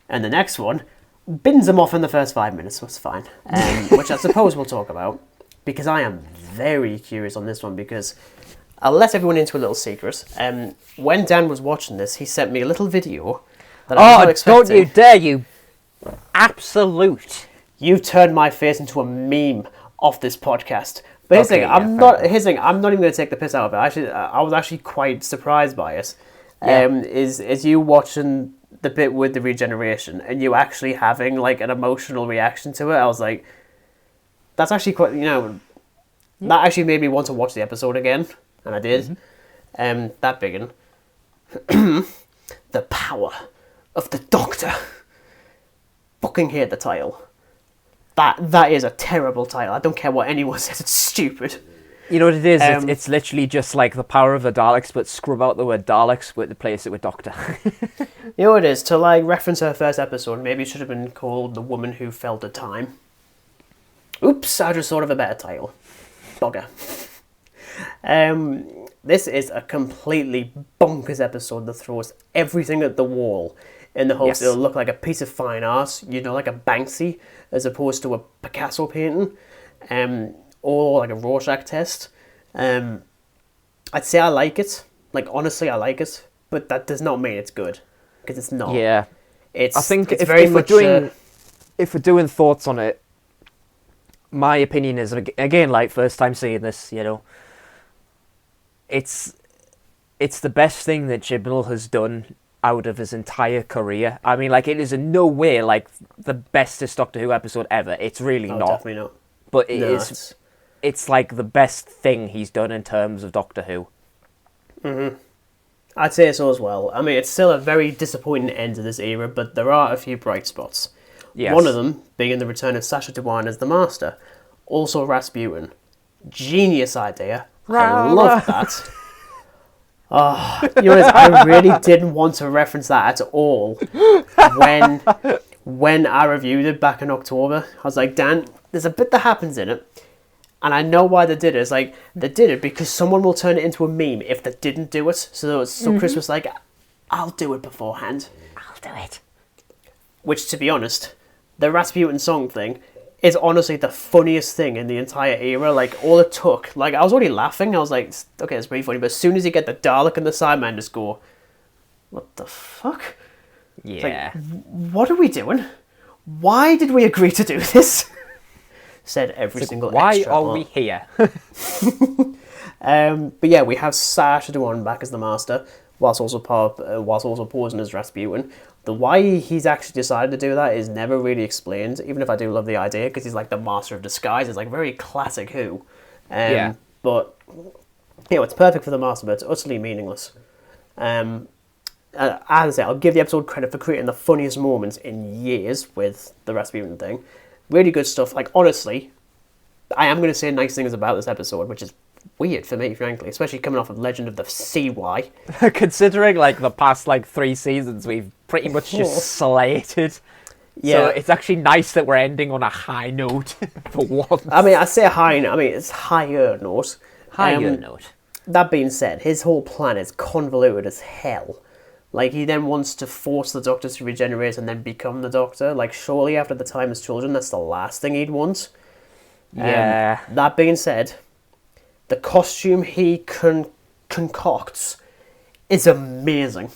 And the next one bins him off in the first 5 minutes, so it's fine. Which I suppose we'll talk about, because I am very curious on this one, because I'll let everyone into a little secret. When Dan was watching this, he sent me a little video that I was not expecting. Don't you dare, you absolute. You've turned my face into a meme off this podcast. But here's the thing, I'm not even going to take the piss out of it. Actually, I was actually quite surprised by it. Is you watching the bit with the regeneration and you actually having like an emotional reaction to it. I was like, that's actually quite, that actually made me want to watch the episode again, and I did. That biggin. The power of the Doctor. Fucking hate the title. That is a terrible title. I don't care what anyone says, it's stupid. You know what it is? It's literally just like the power of the Daleks, but scrub out the word Daleks with replace it with Doctor. You know what it is? To like reference her first episode, maybe it should have been called The Woman Who Fell to Time. Oops, I just thought of a better title. Bugger. This is a completely bonkers episode that throws everything at the wall in the hopes it'll look like a piece of fine art, like a Banksy, as opposed to a Picasso painting, or like a Rorschach test. I'd say I like it. Like, honestly, I like it, but that does not mean it's good, because it's not. Yeah. I think it's if we're doing thoughts on it, my opinion is, again, like, first time seeing this, it's the best thing that Chibnall has done out of his entire career. I mean, like, it is in no way, like, the bestest Doctor Who episode ever. It's really not. Definitely not. But it's like the best thing he's done in terms of Doctor Who. Mm-hmm. I'd say so as well. I mean, it's still a very disappointing end to this era, but there are a few bright spots. Yes. One of them being the return of Sacha Dhawan as the Master. Also Rasputin. Genius idea. I love that. I really didn't want to reference that at all when I reviewed it back in October. I was like, Dan, there's a bit that happens in it, and I know why they did it. It's like, they did it because someone will turn it into a meme if they didn't do it. So Chris was like, I'll do it beforehand. I'll do it. Which, to be honest, the Rasputin song thing is honestly the funniest thing in the entire era. Like, all it took, like, I was already laughing. I was like, okay, it's pretty funny. But as soon as you get the Dalek and the Cyberman just go, what the fuck? Yeah. Like, what are we doing? Why did we agree to do this? Said every single why extra. are we here? But yeah, we have Sacha Dhawan back as the Master, whilst also posing as Rasputin. The why he's actually decided to do that is never really explained, even if I do love the idea, because he's like the master of disguise. It's like very classic Who. But, it's perfect for the Master, but it's utterly meaningless. As I say, I'll give the episode credit for creating the funniest moments in years with the Rasputin thing. Really good stuff. Like, honestly, I am going to say nice things about this episode, which is weird for me, frankly, especially coming off of Legend of the CY. Considering, like, the past, 3 seasons, we've pretty much just slated. Yeah. So it's actually nice that we're ending on a high note for once. I mean, I say high note. I mean, it's higher note. Higher note. That being said, his whole plan is convoluted as hell. Like, he then wants to force the Doctor to regenerate and then become the Doctor. Like, surely after the time as children, that's the last thing he'd want. Yeah. That being said, the costume he concocts is amazing.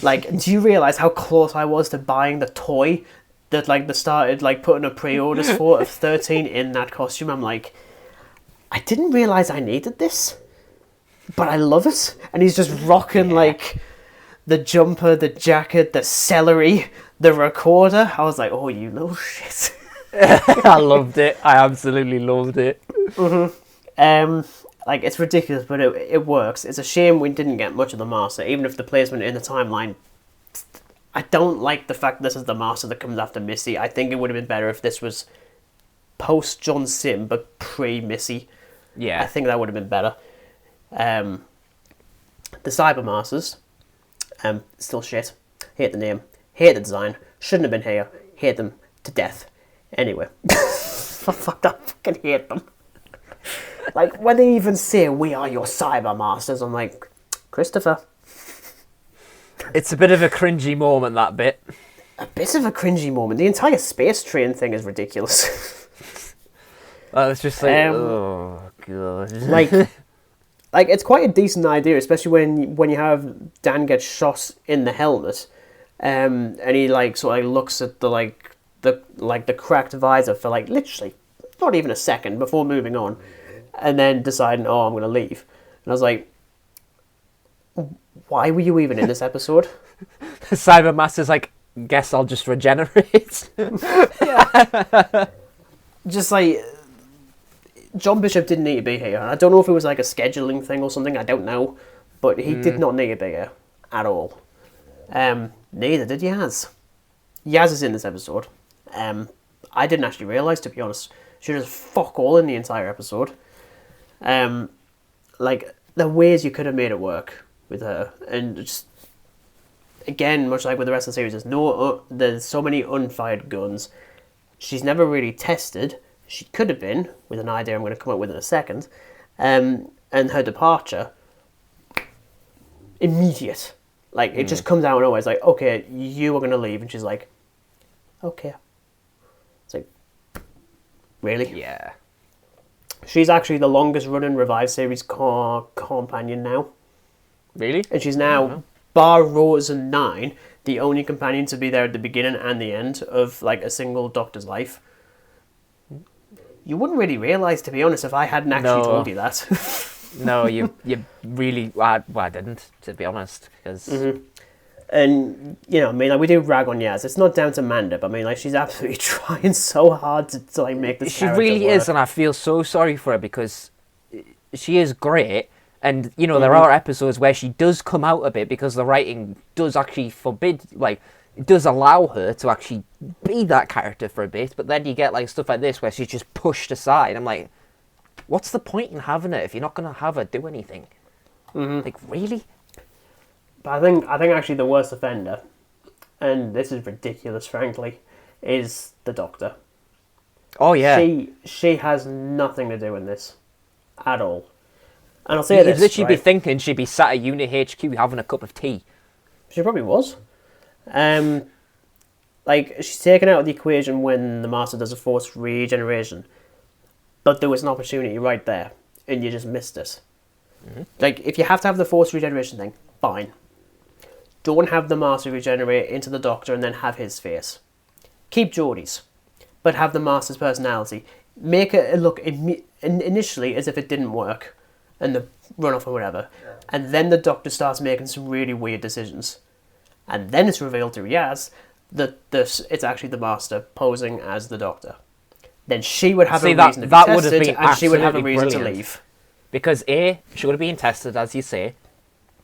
Like, do you realise how close I was to buying the toy that, they started, putting a pre-orders for of 13 in that costume? I'm like, I didn't realise I needed this, but I love it. And he's just rocking, the jumper, the jacket, the celery, the recorder. I was like, oh, you little shit. I loved it. I absolutely loved it. Mm-hmm. It's ridiculous, but it works. It's a shame we didn't get much of the Master, even if the placement in the timeline... I don't like the fact this is the Master that comes after Missy. I think it would have been better if this was post-John Sim, but pre-Missy. Yeah. I think that would have been better. The Cyber Masters, still shit. Hate the name. Hate the design. Shouldn't have been here. Hate them to death. Anyway. I fucking hate them. When they even say, we are your Cyber Masters, I'm like, Christopher. It's a bit of a cringy moment, that bit. A bit of a cringy moment. The entire space train thing is ridiculous. It's just oh, God. It's quite a decent idea, especially when you have Dan get shot in the helmet, and he, looks at the cracked visor for, literally not even a second before moving on. And then deciding, I'm going to leave. And I was like, why were you even in this episode? Cyber Master's guess I'll just regenerate. Just John Bishop didn't need to be here. And I don't know if it was a scheduling thing or something, I don't know. But he did not need to be here at all. Neither did Yaz. Yaz is in this episode. I didn't actually realise, to be honest. She does fuck all in the entire episode. The ways you could have made it work with her, and just again, much like with the rest of the series, there's so many unfired guns. She's never really tested she could have been, with an idea I'm going to come up with in a second, and her departure, immediate. Like, it just comes out and always like, okay, you are going to leave. And she's like, okay. It's like, really? Yeah. She's actually the longest running Revive series companion now. Really? And she's now, bar Rose and 9, the only companion to be there at the beginning and the end of like a single Doctor's life. You wouldn't really realise, to be honest, if I hadn't actually told you that. No, you really... Well, I didn't, to be honest, because... And, you know, I mean, like, we do rag on Yaz. It's not down to Manda, but I mean, like, she's absolutely trying so hard to like, make this character really work. is, and I feel so sorry for her, because she is great, and, you know, there are episodes where she does come out a bit, because the writing does actually forbid, like, it does allow her to actually be that character for a bit, but then you get, like, stuff like this, where she's just pushed aside. I'm like, what's the point in having it if you're not going to have her do anything? Like, really? But I think actually the worst offender, and this is ridiculous, frankly, is the Doctor. Oh, yeah. She has nothing to do in this at all. And I'll say this, You'd literally be thinking she'd be sat at Unit HQ having a cup of tea. She probably was. Like, she's taken out of the equation when the Master does a forced regeneration. But there was an opportunity right there, and you just missed it. Like, if you have to have the forced regeneration thing, fine. Don't have the Master regenerate into the Doctor and then have his face. Keep Jodie's, but have the Master's personality. Make it look initially as if it didn't work, and the run off or whatever. And then the Doctor starts making some really weird decisions. And then it's revealed to Yaz that it's actually the Master posing as the Doctor. Then she would have a reason to be tested, and she would have a reason to leave. Because A, she would have been tested, as you say.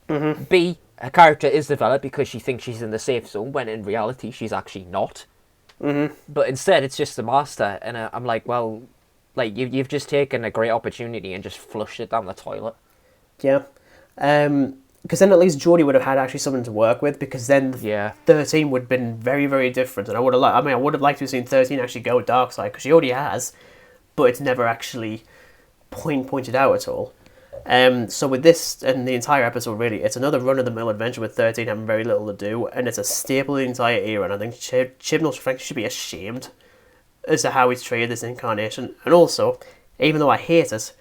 B, her character is developed because she thinks she's in the safe zone, when in reality she's actually not. But instead, it's just the Master, and I'm like, well, like you've just taken a great opportunity and just flushed it down the toilet. Yeah. Because then at least Jodie would have had actually something to work with, because then 13 would have been very, very different. And I would have liked to have seen 13 actually go dark side, because she already has, but it's never actually pointed out at all. So with this and the entire episode, really, it's another run-of-the-mill adventure with 13 having very little to do, and it's a staple of the entire era, and I think Chibnall frankly should be ashamed as to how he's treated this incarnation. And also, even though I hate it,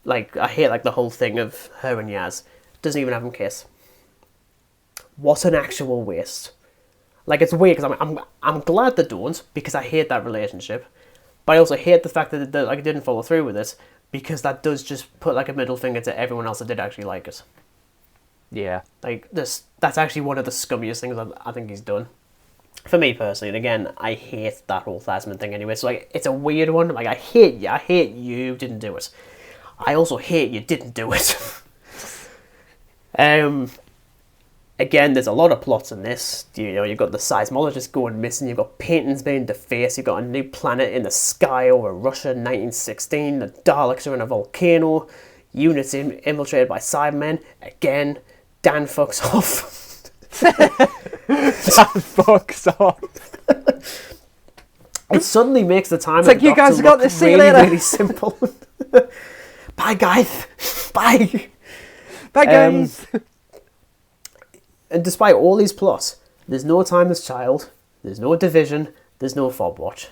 like, I hate like the whole thing of her and Yaz, doesn't even have him kiss. What an actual waste. Like, it's weird, because I'm glad they don't, because I hate that relationship, but I also hate the fact that I didn't follow through with it, because that does just put like a middle finger to everyone else that did actually like it. Yeah. Like, that's actually one of the scummiest things I think he's done. For me personally, and again, I hate that whole Thasman thing anyway, so like, it's a weird one. Like, I hate you didn't do it. I also hate you didn't do it. Again, there's a lot of plots in this. You know, you've got the seismologist going missing, you've got paintings being defaced, you've got a new planet in the sky over Russia in 1916, the Daleks are in a volcano, units infiltrated by Cybermen. Again, Dan fucks off. Dan fucks off. It suddenly makes the time. It's like, you guys got this, see you later. Really simple. Bye, guys. Bye. Bye, guys. And despite all these plots, there's no Timeless Child, there's no Division, there's no Fob Watch.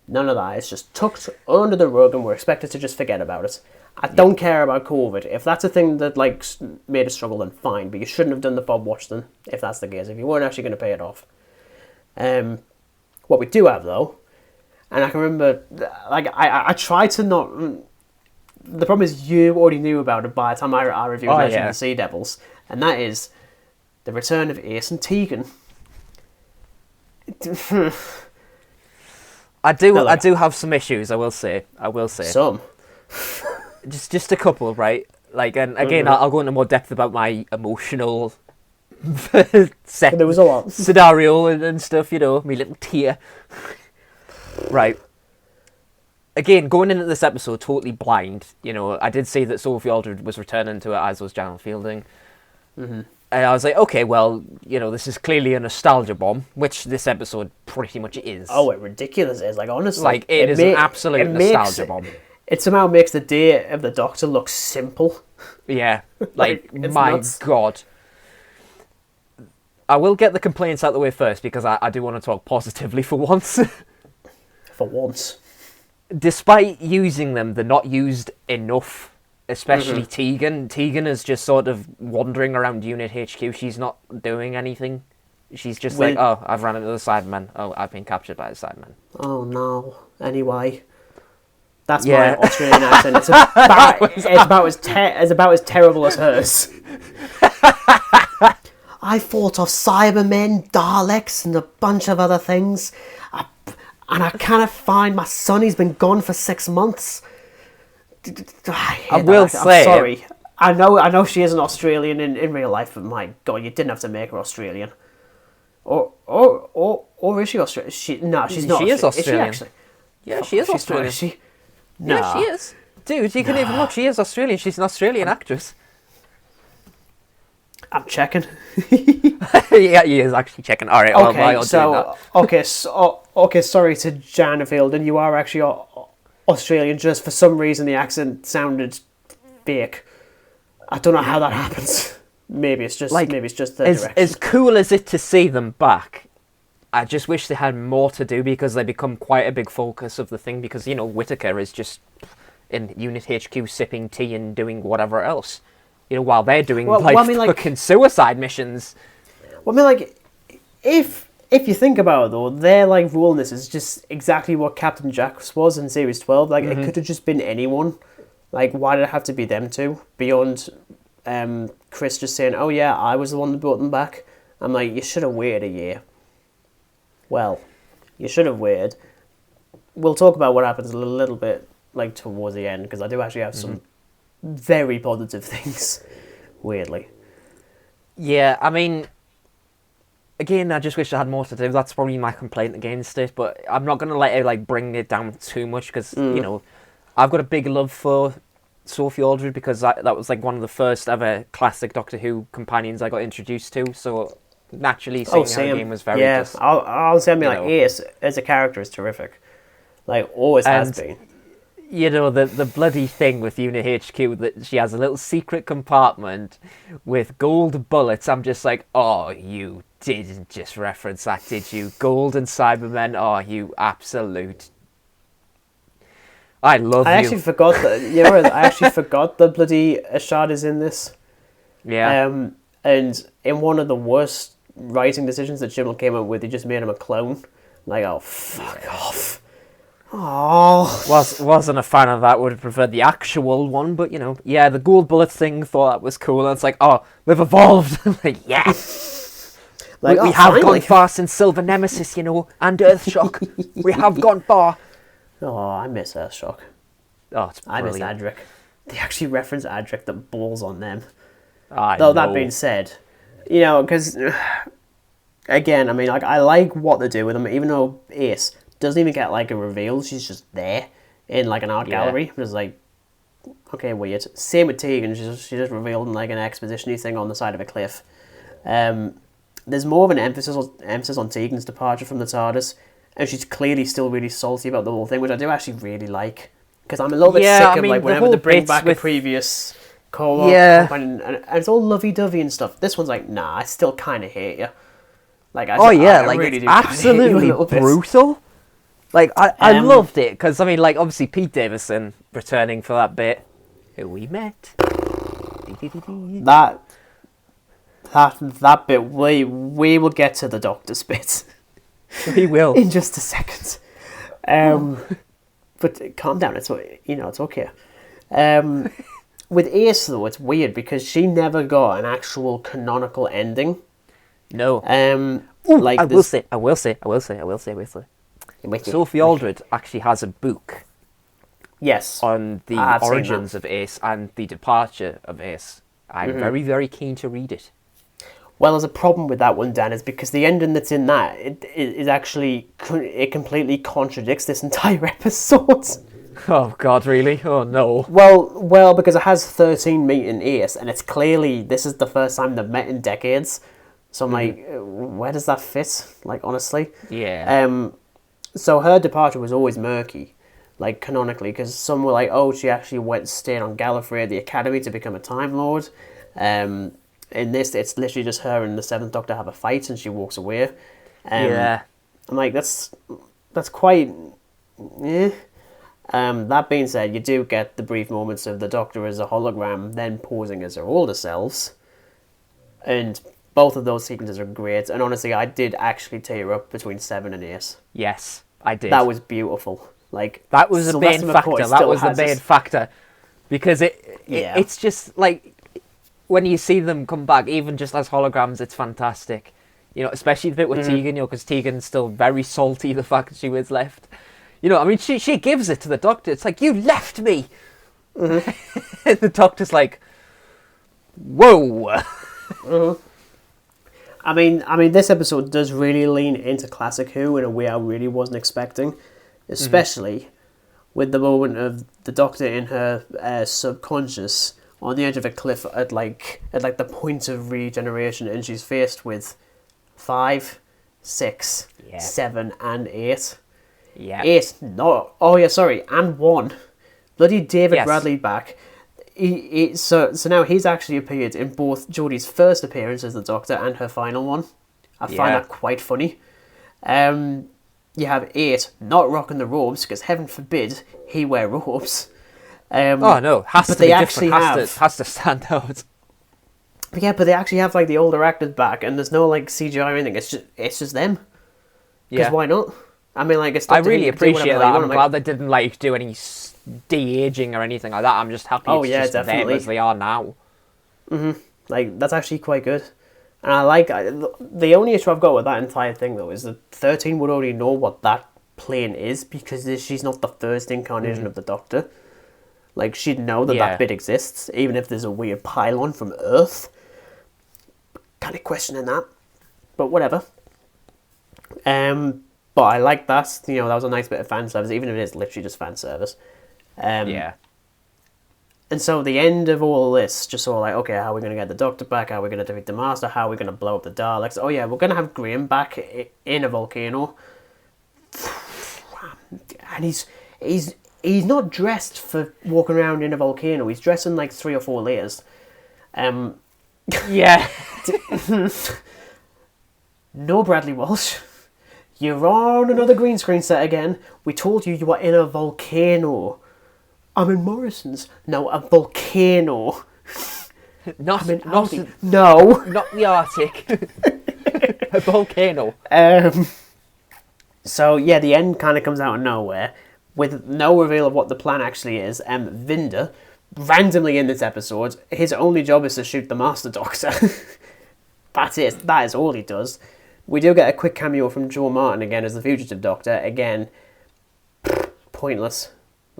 None of that. It's just tucked under the rug, and we're expected to just forget about it. I don't care about COVID. If that's a thing that like made a struggle, then fine. But you shouldn't have done the Fob Watch then, if that's the case. If you weren't actually going to pay it off. What we do have though, and I can remember, like I tried to not. The problem is you already knew about it by the time I reviewed Legend of the Sea Devils, and that is the return of Ace and Tegan. I do have some issues. I will say. Some. Just a couple, right? Like, and again, I'll go into more depth about my emotional there was a lot scenario and stuff. You know, my little tear. Right. Again, going into this episode totally blind. You know, I did say that Sophie Aldred was returning to it, as was Janelle Fielding. And I was like, okay, well, this is clearly a nostalgia bomb, which this episode pretty much is. Oh, it ridiculous is. Like, honestly. Like, it is an absolute nostalgia bomb. It somehow makes the day of the Doctor look simple. Yeah. Like my nuts. God. I will get the complaints out of the way first, because I do want to talk positively for once. For once. Despite using them, they're not used enough. Especially Tegan. Tegan is just sort of wandering around Unit HQ. She's not doing anything. She's just like, oh, I've run into the Cybermen. Oh, I've been captured by the Cybermen. Oh, no. Anyway. That's my Australian accent. It's about as terrible as hers. I fought off Cybermen, Daleks, and a bunch of other things. And I can't find my son. He's been gone for 6 months. I will say, I'm sorry. I know she is an Australian in real life, but my God, you didn't have to make her Australian. Or is she Australian? She's not. She is Australian. Is she actually? Yeah, she is Australian. Is she? No. Yeah, she is. Dude, you can even look. She is Australian. She's an Australian actress. I'm checking. Yeah, he is actually checking. All right. Okay, sorry to Janafield, and you are actually Australian. Just for some reason, the accent sounded fake. I don't know how that happens. Maybe it's just the direction. As cool as it to see them back, I just wish they had more to do, because they become quite a big focus of the thing. Because Whittaker is just in Unit HQ sipping tea and doing whatever else. While they're doing fucking suicide missions. Well, I mean, if you think about it though, their role in this is just exactly what Captain Jax was in Series 12. It could have just been anyone. Why did it have to be them two? Beyond Chris just saying, "Oh yeah, I was the one that brought them back." I'm like, you should have waited a year. Well, you should have waited. We'll talk about what happens a little bit towards the end, because I do actually have some very positive things, weirdly. Yeah, I mean, again, I just wish I had more to do. That's probably my complaint against it, but I'm not going to let it bring it down too much, because I've got a big love for Sophie Aldred, because that was one of the first ever classic Doctor Who companions I got introduced to, so naturally seeing her game was very just... I'll say, Ace as a character is terrific. Always has been. The bloody thing with Unit HQ, that she has a little secret compartment with gold bullets. I'm just like, oh, you didn't just reference that, did you? Gold and Cybermen, oh, you absolute... I love you. I actually forgot that. I actually forgot the bloody Ashad is in this. Yeah. And in one of the worst writing decisions that Chibnall came up with, he just made him a clone. Oh, fuck off. Oh, wasn't a fan of that. Would have preferred the actual one, but yeah, the gold bullet thing, thought that was cool. And it's oh, they've evolved. Yeah, we have finally gone far since Silver Nemesis, and Earthshock. We have gone far. Oh, I miss Earthshock. Oh, it's brilliant. I miss Adric. They actually reference Adric, the balls on them. Though that being said, because again, I like what they do with them, even though Ace doesn't even get a reveal. She's just there in an art gallery. It's okay, weird. Same with Tegan. She just revealed in an exposition-y thing on the side of a cliff. There's more of an emphasis on Tegan's departure from the TARDIS, and she's clearly still really salty about the whole thing, which I do actually really like, because I'm a little bit sick of whenever they bring back a previous companion, and it's all lovey-dovey and stuff. This one's nah, I still kind of hate you. I really it's do absolutely brutal. I loved it, because, obviously Pete Davison returning for that bit, who we met. That bit, we will get to the Doctor's bit. We will. In just a second. But calm down, it's okay. With Ace, though, it's weird, because she never got an actual canonical ending. No. I will say. Sophie Aldred actually has a book. Yes. On the origins of Ace and the departure of Ace. I'm very, very keen to read it. Well, there's a problem with that one, Dan, is because the ending that's in that, it completely contradicts this entire episode. Oh God, really? Oh no. Well, because it has 13 meeting Ace, and it's clearly this is the first time they've met in decades. So I'm like, where does that fit? Like, honestly. Yeah. So her departure was always murky, like canonically, because some were like, oh, she actually stayed on Gallifrey at the Academy to become a Time Lord. In this, it's literally just her and the Seventh Doctor have a fight, and she walks away. Yeah. I'm like, that's quite. Eh. That being said, you do get the brief moments of the Doctor as a hologram, then posing as her older selves, and both of those sequences are great. And honestly, I did actually tear up between 7 and 8. Yes, I did. That was beautiful. Like, that was the main factor. That was the main factor, because it's just like when you see them come back, even just as holograms, it's fantastic. You know, especially the bit with Tegan, you know, because Tegan's still very salty the fact that she was left. You know, I mean, she gives it to the Doctor. It's like, you left me. Mm-hmm. And the Doctor's like, whoa. Mm-hmm. I mean, this episode does really lean into classic Who in a way I really wasn't expecting, especially with the moment of the Doctor in her subconscious on the edge of a cliff at the point of regeneration, and she's faced with 5, 6, 7, and 8. Yeah. 8, no. Oh yeah, sorry, and 1. Bloody David Bradley back. So now he's actually appeared in both Jodie's first appearance as the Doctor and her final one. I find that quite funny. You have 8 not rocking the robes, because heaven forbid he wear robes. Oh no, has to be different. Has to stand out. But yeah, but they actually have like the older actors back, and there's no like CGI or anything. It's just them. Because why not? I mean, like, I really appreciate that. I'm glad they didn't like do any de-aging or anything like that. I'm just happy it's just them as they are now. Like, that's actually quite good. And I like the only issue I've got with that entire thing though is that 13 would already know what that plane is, because she's not the first incarnation of the Doctor. Like, she'd know that bit exists, even if there's a weird pylon from Earth. Kind of questioning that, but whatever. But I like that. You know, that was a nice bit of fan service, even if it is literally just fan service. And so the end of all this, just all like, okay, how are we going to get the Doctor back? How are we going to defeat the Master? How are we going to blow up the Daleks? Oh yeah, we're going to have Graham back in a volcano. And he's not dressed for walking around in a volcano. He's dressed in like 3 or 4 layers. Yeah. No, Bradley Walsh. You're on another green screen set again. We told you were in a volcano. I'm in Morrison's. No, a volcano. Not no. Not the Arctic. A volcano. So, yeah, the end kind of comes out of nowhere, with no reveal of what the plan actually is. Vinder, randomly in this episode, his only job is to shoot the Master Doctor. That's it. That is all he does. We do get a quick cameo from Joe Martin again as the Fugitive Doctor. Again, pointless.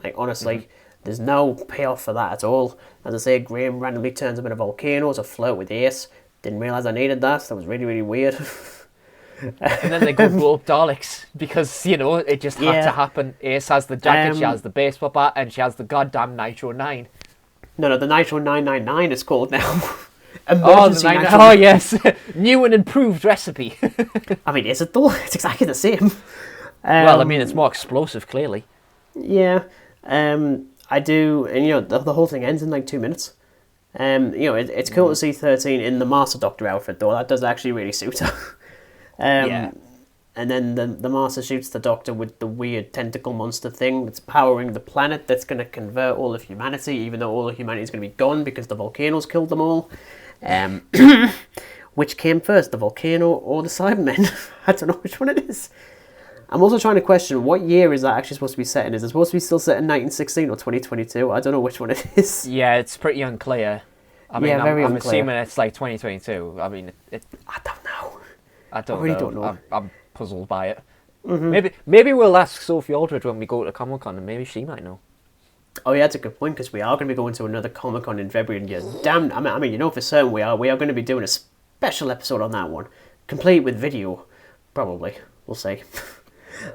Like, honestly, there's no payoff for that at all. As I say, Graham randomly turns up in a volcano to flirt with Ace. Didn't realise I needed that. That was really, really weird. And then they go blow up Daleks, because, you know, it just had to happen. Ace has the jacket, she has the baseball bat, and she has the goddamn Nitro 9. No, the Nitro 999 is called now. Oh yes, new and improved recipe. I mean, is it though? It's exactly the same. Well, I mean, it's more explosive, clearly. Yeah, I do, and you know, the whole thing ends in like 2 minutes. You know, it's cool to see 13 in the Master Doctor outfit though. That does actually really suit her. And then the Master shoots the Doctor with the weird tentacle monster thing that's powering the planet that's going to convert all of humanity, even though all of humanity is going to be gone because the volcanoes killed them all. Which came first, the volcano or the Cybermen? I don't know which one it is. I'm also trying to question, what year is that actually supposed to be set in? Is it supposed to be still set in 1916 or 2022? I don't know which one it is. Yeah, it's pretty unclear. I mean, I'm assuming it's like 2022. I mean, I don't know. I really don't know. I'm puzzled by it. Maybe we'll ask Sophie Aldred when we go to Comic-Con, and maybe she might know. Oh yeah, that's a good point, because we are going to be going to another Comic-Con in February, and I mean, you know for certain we are going to be doing a special episode on that one, complete with video, probably. We'll see.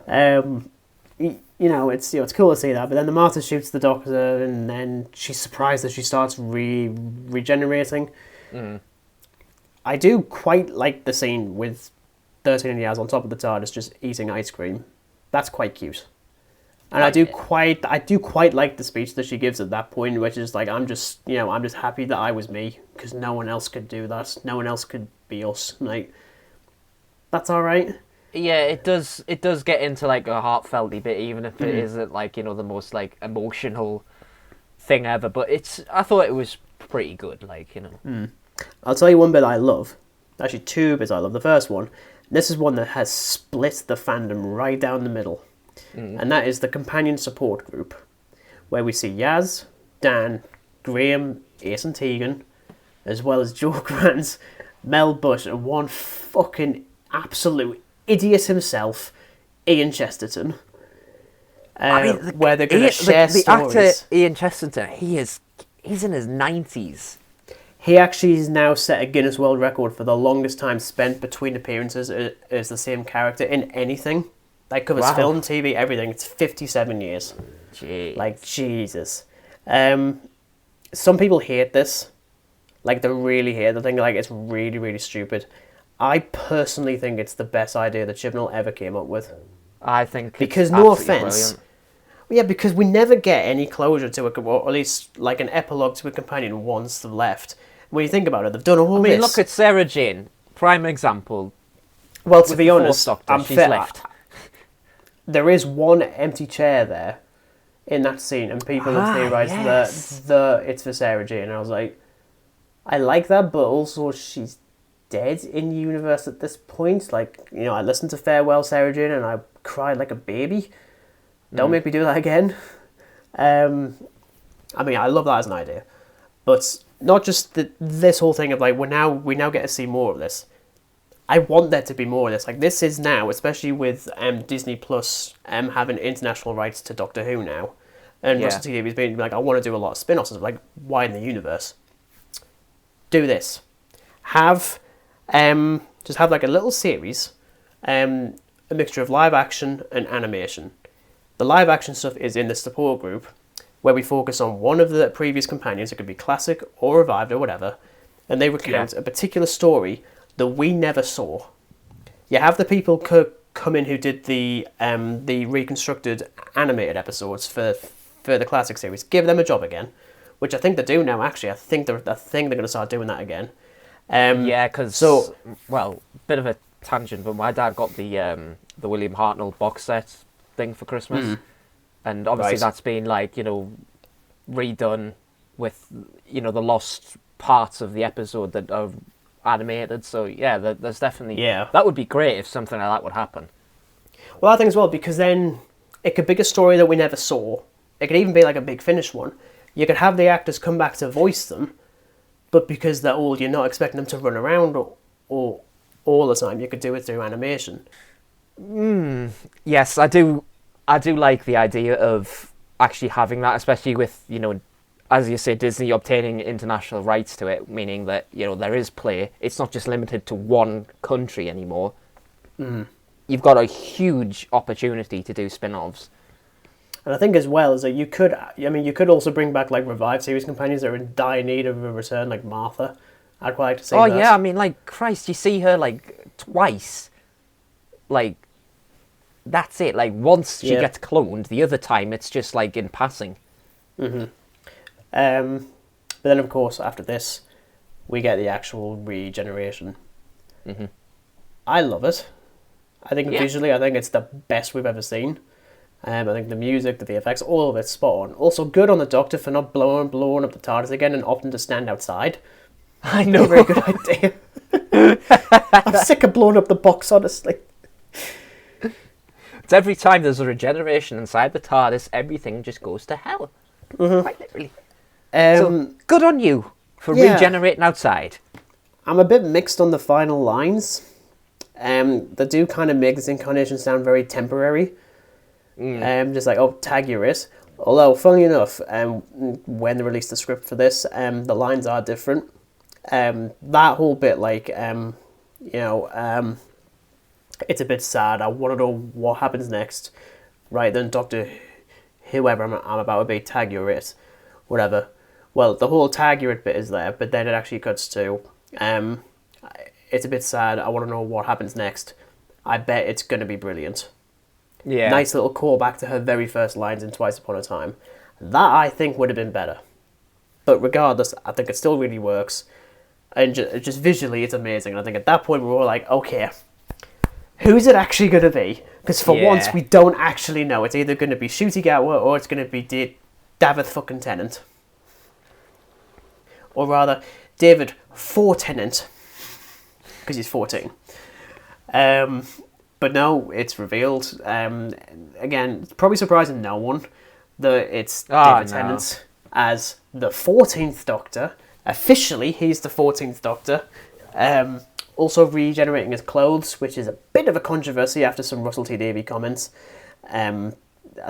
Yeah, it's cool to see that. But then the Martha shoots the Doctor, and then she's surprised that she starts regenerating. Mm. I do quite like the scene with 13 and Yaz on top of the TARDIS just eating ice cream. That's quite cute. And I do quite like the speech that she gives at that point, which is like, I'm just happy that I was me, because no one else could do that. No one else could be us. Like, that's all right. Yeah, it does get into like a heartfelty bit, even if it isn't like, the most like emotional thing ever. But I thought it was pretty good, like, I'll tell you one bit I love. Actually, two bits I love. The first one, this is one that has split the fandom right down the middle. And that is the companion support group, where we see Yaz, Dan, Graham, Ace and Tegan, as well as Joe Grant, Mel Bush, and one fucking absolute idiot himself, Ian Chesterton. Where they're going to share the stories. actor Ian Chesterton, he's in his 90s. He actually has now set a Guinness World Record for the longest time spent between appearances as the same character in anything. That covers film, TV, everything. It's 57 years. Jeez. Like, Jesus. Some people hate this. Like, they really hate the thing. Like, it's really, really stupid. I personally think it's the best idea that Chibnall ever came up with. I think because, no offence, yeah, because we never get any closure to it, or at least like an epilogue to a companion once they've left. When you think about it, they've done all this. Look at Sarah Jane, prime example. Well, to be honest, she's left. There is one empty chair there in that scene, and people have theorised that it's for Sarah Jane. And I was like, I like that, but also she's dead in universe at this point. Like, I listened to Farewell Sarah Jane and I cried like a baby. Don't make me do that again. I love that as an idea, but not just this whole thing of like we now get to see more of this. I want there to be more of this. Like, this is now, especially with Disney Plus having international rights to Doctor Who now, and Russell T Davies being like, I want to do a lot of spin-offs. Like, why in the universe? Do this. Just have like a little series, a mixture of live action and animation. The live action stuff is in the support group, where we focus on one of the previous companions. It could be classic or revived or whatever, and they recount a particular story that we never saw. You have the people come in who did the reconstructed animated episodes for the classic series. Give them a job again, which I think they do now. Actually, I think they're going to start doing that again. Bit of a tangent, but my dad got the William Hartnell box set thing for Christmas, and obviously that's been like redone with the lost parts of the episode that are animated. So there's definitely that would be great if something like that would happen. Well, I think as well, because then it could be a story that we never saw. It could even be like a big finish one. You could have the actors come back to voice them, but because they're old, you're not expecting them to run around or all the time. You could do it through animation. Yes, I do like the idea of actually having that, especially with, as you say, Disney obtaining international rights to it, meaning that, there is play. It's not just limited to one country anymore. You've got a huge opportunity to do spin-offs. And I think as well is that you could also bring back like revived series companions that are in dire need of a return, like Martha. I'd quite like to see that. Oh yeah, like Christ, you see her like twice. Like, that's it. Like, once she gets cloned, the other time it's just like in passing. But then of course after this, we get the actual regeneration. I love it. I think visually, I think it's the best we've ever seen. I think the music, the VFX, all of it's spot on. Also, good on the Doctor for not blowing up the TARDIS again and opting to stand outside. I know. Very good idea. I'm sick of blowing up the box, honestly. It's every time there's a regeneration inside the TARDIS, everything just goes to hell. Quite literally. So, good on you for regenerating outside. I'm a bit mixed on the final lines. They do kind of make this incarnation sound very temporary. Just like, tag your it. Although, funnily enough, when they released the script for this, the lines are different. That whole bit, like, it's a bit sad. I want to know what happens next. right, then Doctor whoever I'm about to be, tag your it, whatever. Well, the whole tag your it bit is there, but then it actually cuts to, it's a bit sad, I want to know what happens next. I bet it's going to be brilliant. Yeah. Nice little callback to her very first lines in Twice Upon a Time. That, I think, would have been better. But regardless, I think it still really works. And just visually, it's amazing. And I think at that point, we were all like, okay, who's it actually going to be? Because for once, we don't actually know. It's either going to be Ncuti Gatwa or it's going to be David fucking Tennant. Or rather, David Tennant. Because he's 14. But no, it's revealed. Again, it's probably surprising no one that it's David Tennant as the 14th Doctor. Officially, he's the 14th Doctor. Also regenerating his clothes, which is a bit of a controversy after some Russell T Davies comments. I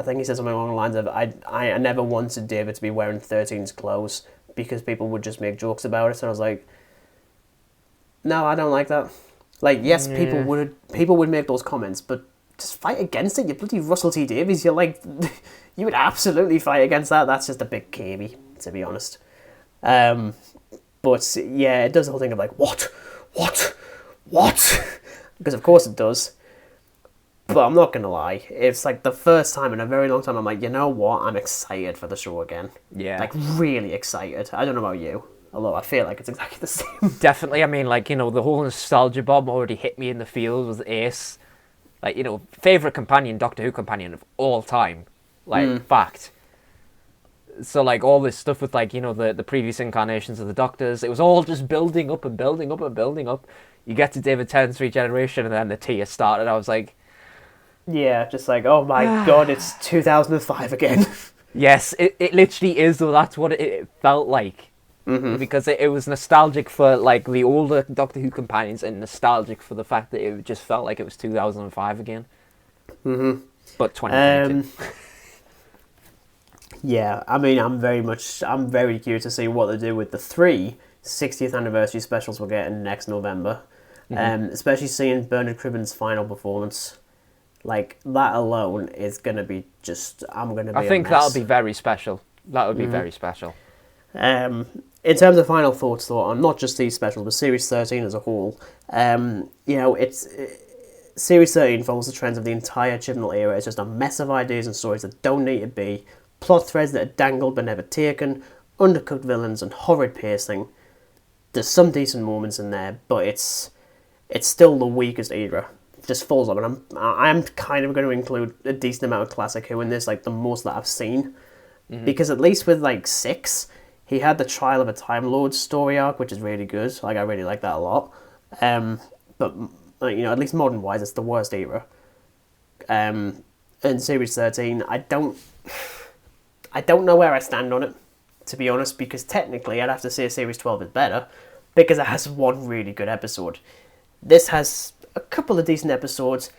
think he said something along the lines of, I never wanted David to be wearing 13's clothes because people would just make jokes about it. And I was like, no, I don't like that. Like, yes, people would make those comments, but just fight against it. You're bloody Russell T Davies. You're like, you would absolutely fight against that. That's just a big KB, to be honest. But yeah, it does the whole thing of like, what? Because of course it does. But I'm not going to lie. It's like the first time in a very long time I'm like, you know what? I'm excited for the show again. Yeah. Like, really excited. I don't know about you. Although I feel like it's exactly the same. Definitely. I mean, like, you know, the whole nostalgia bomb already hit me in the field with Ace. Like, you know, favourite companion, Doctor Who companion of all time. Like, fact. So, like, all this stuff with, like, you know, the previous incarnations of the Doctors, it was all just building up and building up and building up. You get to David Tennant's regeneration and then the tears started. I was like... Yeah, just like, oh my god, it's 2005 again. Yes, it literally is, though. That's what it felt like. Mm-hmm. Because it was nostalgic for, like, the older Doctor Who companions and nostalgic for the fact that it just felt like it was 2005 again. Mm-hmm. But 2022. Yeah, I mean, I'm very curious to see what they do with the 3 60th anniversary specials we're getting next November. Especially seeing Bernard Cribben's final performance. Like, that alone is going to be just... I think that'll be very special. That would be very special. In terms of final thoughts, though, on not just these specials, but Series 13 as a whole, you know, Series 13 follows the trends of the entire Chibnall era. It's just a mess of ideas and stories that don't need to be, plot threads that are dangled but never taken, undercooked villains and horrid pacing. There's some decent moments in there, but it's still the weakest era. It just falls off, and I'm kind of going to include a decent amount of Classic Who in this, like the most that I've seen, because at least with like 6, he had the Trial of a Time Lord story arc, which is really good. Like, I really like that a lot. But you know, at least modern wise, it's the worst era. In Series 13, I don't know where I stand on it, to be honest, because technically I'd have to say Series 12 is better, because it has one really good episode. This has a couple of decent episodes,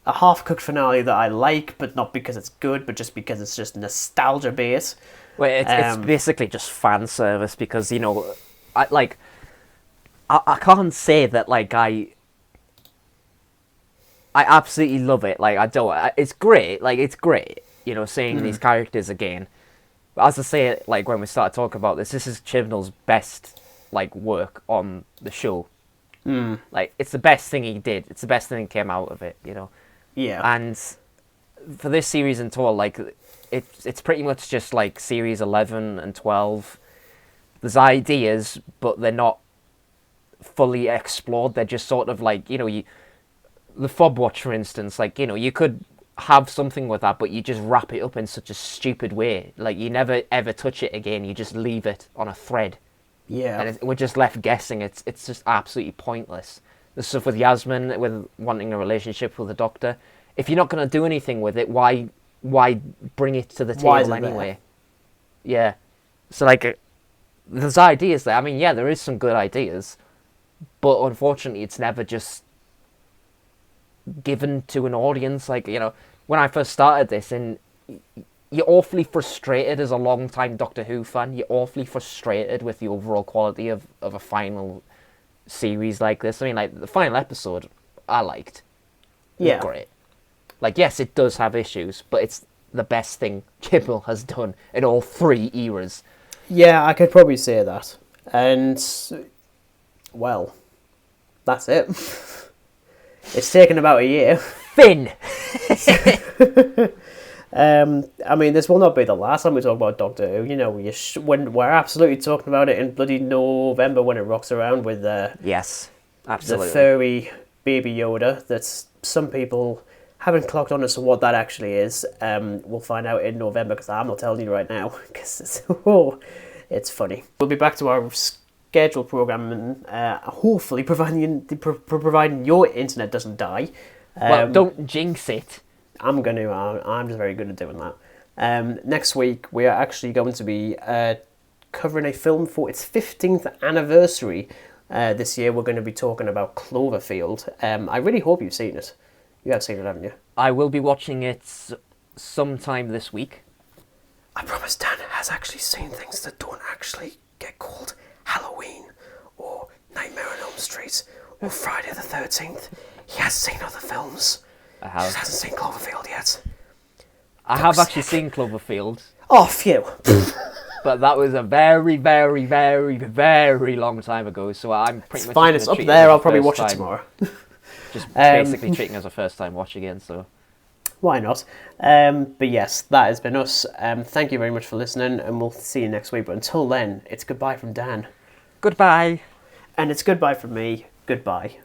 a half-cooked finale that I like, but not because it's good, but just because it's just nostalgia bait. Well, it's basically just fan service, because, you know, I can't say that, like, I absolutely love it. Like, it's great. Like, it's great, you know, seeing these characters again. But as I say, like, when we started talking about this is Chibnall's best, like, work on the show. Like, it's the best thing he did. It's the best thing that came out of it, you know. Yeah. And for this series in total, like, it's pretty much just like Series 11 and 12. There's ideas, but they're not fully explored. They're just sort of like, you know, the Fob Watch, for instance, like, you know, you could have something with that, but you just wrap it up in such a stupid way. Like, you never ever touch it again. You just leave it on a thread. Yeah. And we're just left guessing. It's just absolutely pointless. The stuff with Yasmin, with wanting a relationship with the Doctor. If you're not going to do anything with it, why bring it to the table anyway? Yeah. So, like, there's ideas there. I mean, yeah, there is some good ideas. But unfortunately, it's never just given to an audience. Like, you know, when I first started this, and you're awfully frustrated as a long-time Doctor Who fan. You're awfully frustrated with the overall quality of a final series like this. I mean, like, the final episode, I liked. It was great. Like, yes, it does have issues, but it's the best thing Chibnall has done in all 3 eras. Yeah, I could probably say that. And, well, that's it. It's taken about a year. Finn! I mean, this will not be the last time we talk about Doctor Who. You know, when we're absolutely talking about it in bloody November when it rocks around with Yes, absolutely. the furry baby Yoda that some people haven't clocked on as to what that actually is. We'll find out in November because I'm not telling you right now because it's funny. We'll be back to our scheduled program and hopefully providing your internet doesn't die. Well, don't jinx it. I'm just very good at doing that. Next week, we are actually going to be covering a film for its 15th anniversary. This year, we're going to be talking about Cloverfield. I really hope you've seen it. You have seen it, haven't you? I will be watching it sometime this week. I promise Dan has actually seen things that don't actually get called Halloween or Nightmare on Elm Street or Friday the 13th. He has seen other films. I He have. just hasn't seen Cloverfield yet. I have actually seen Cloverfield, Oh, phew. but that was a very, very, very, very long time ago, so I'm pretty much Fine, just it's gonna up treat there. as a I'll probably first watch it time- tomorrow. Just basically treating it as a first time watch again, so... Why not? But yes, that has been us. Thank you very much for listening, and we'll see you next week. But until then, it's goodbye from Dan. Goodbye! And it's goodbye from me. Goodbye.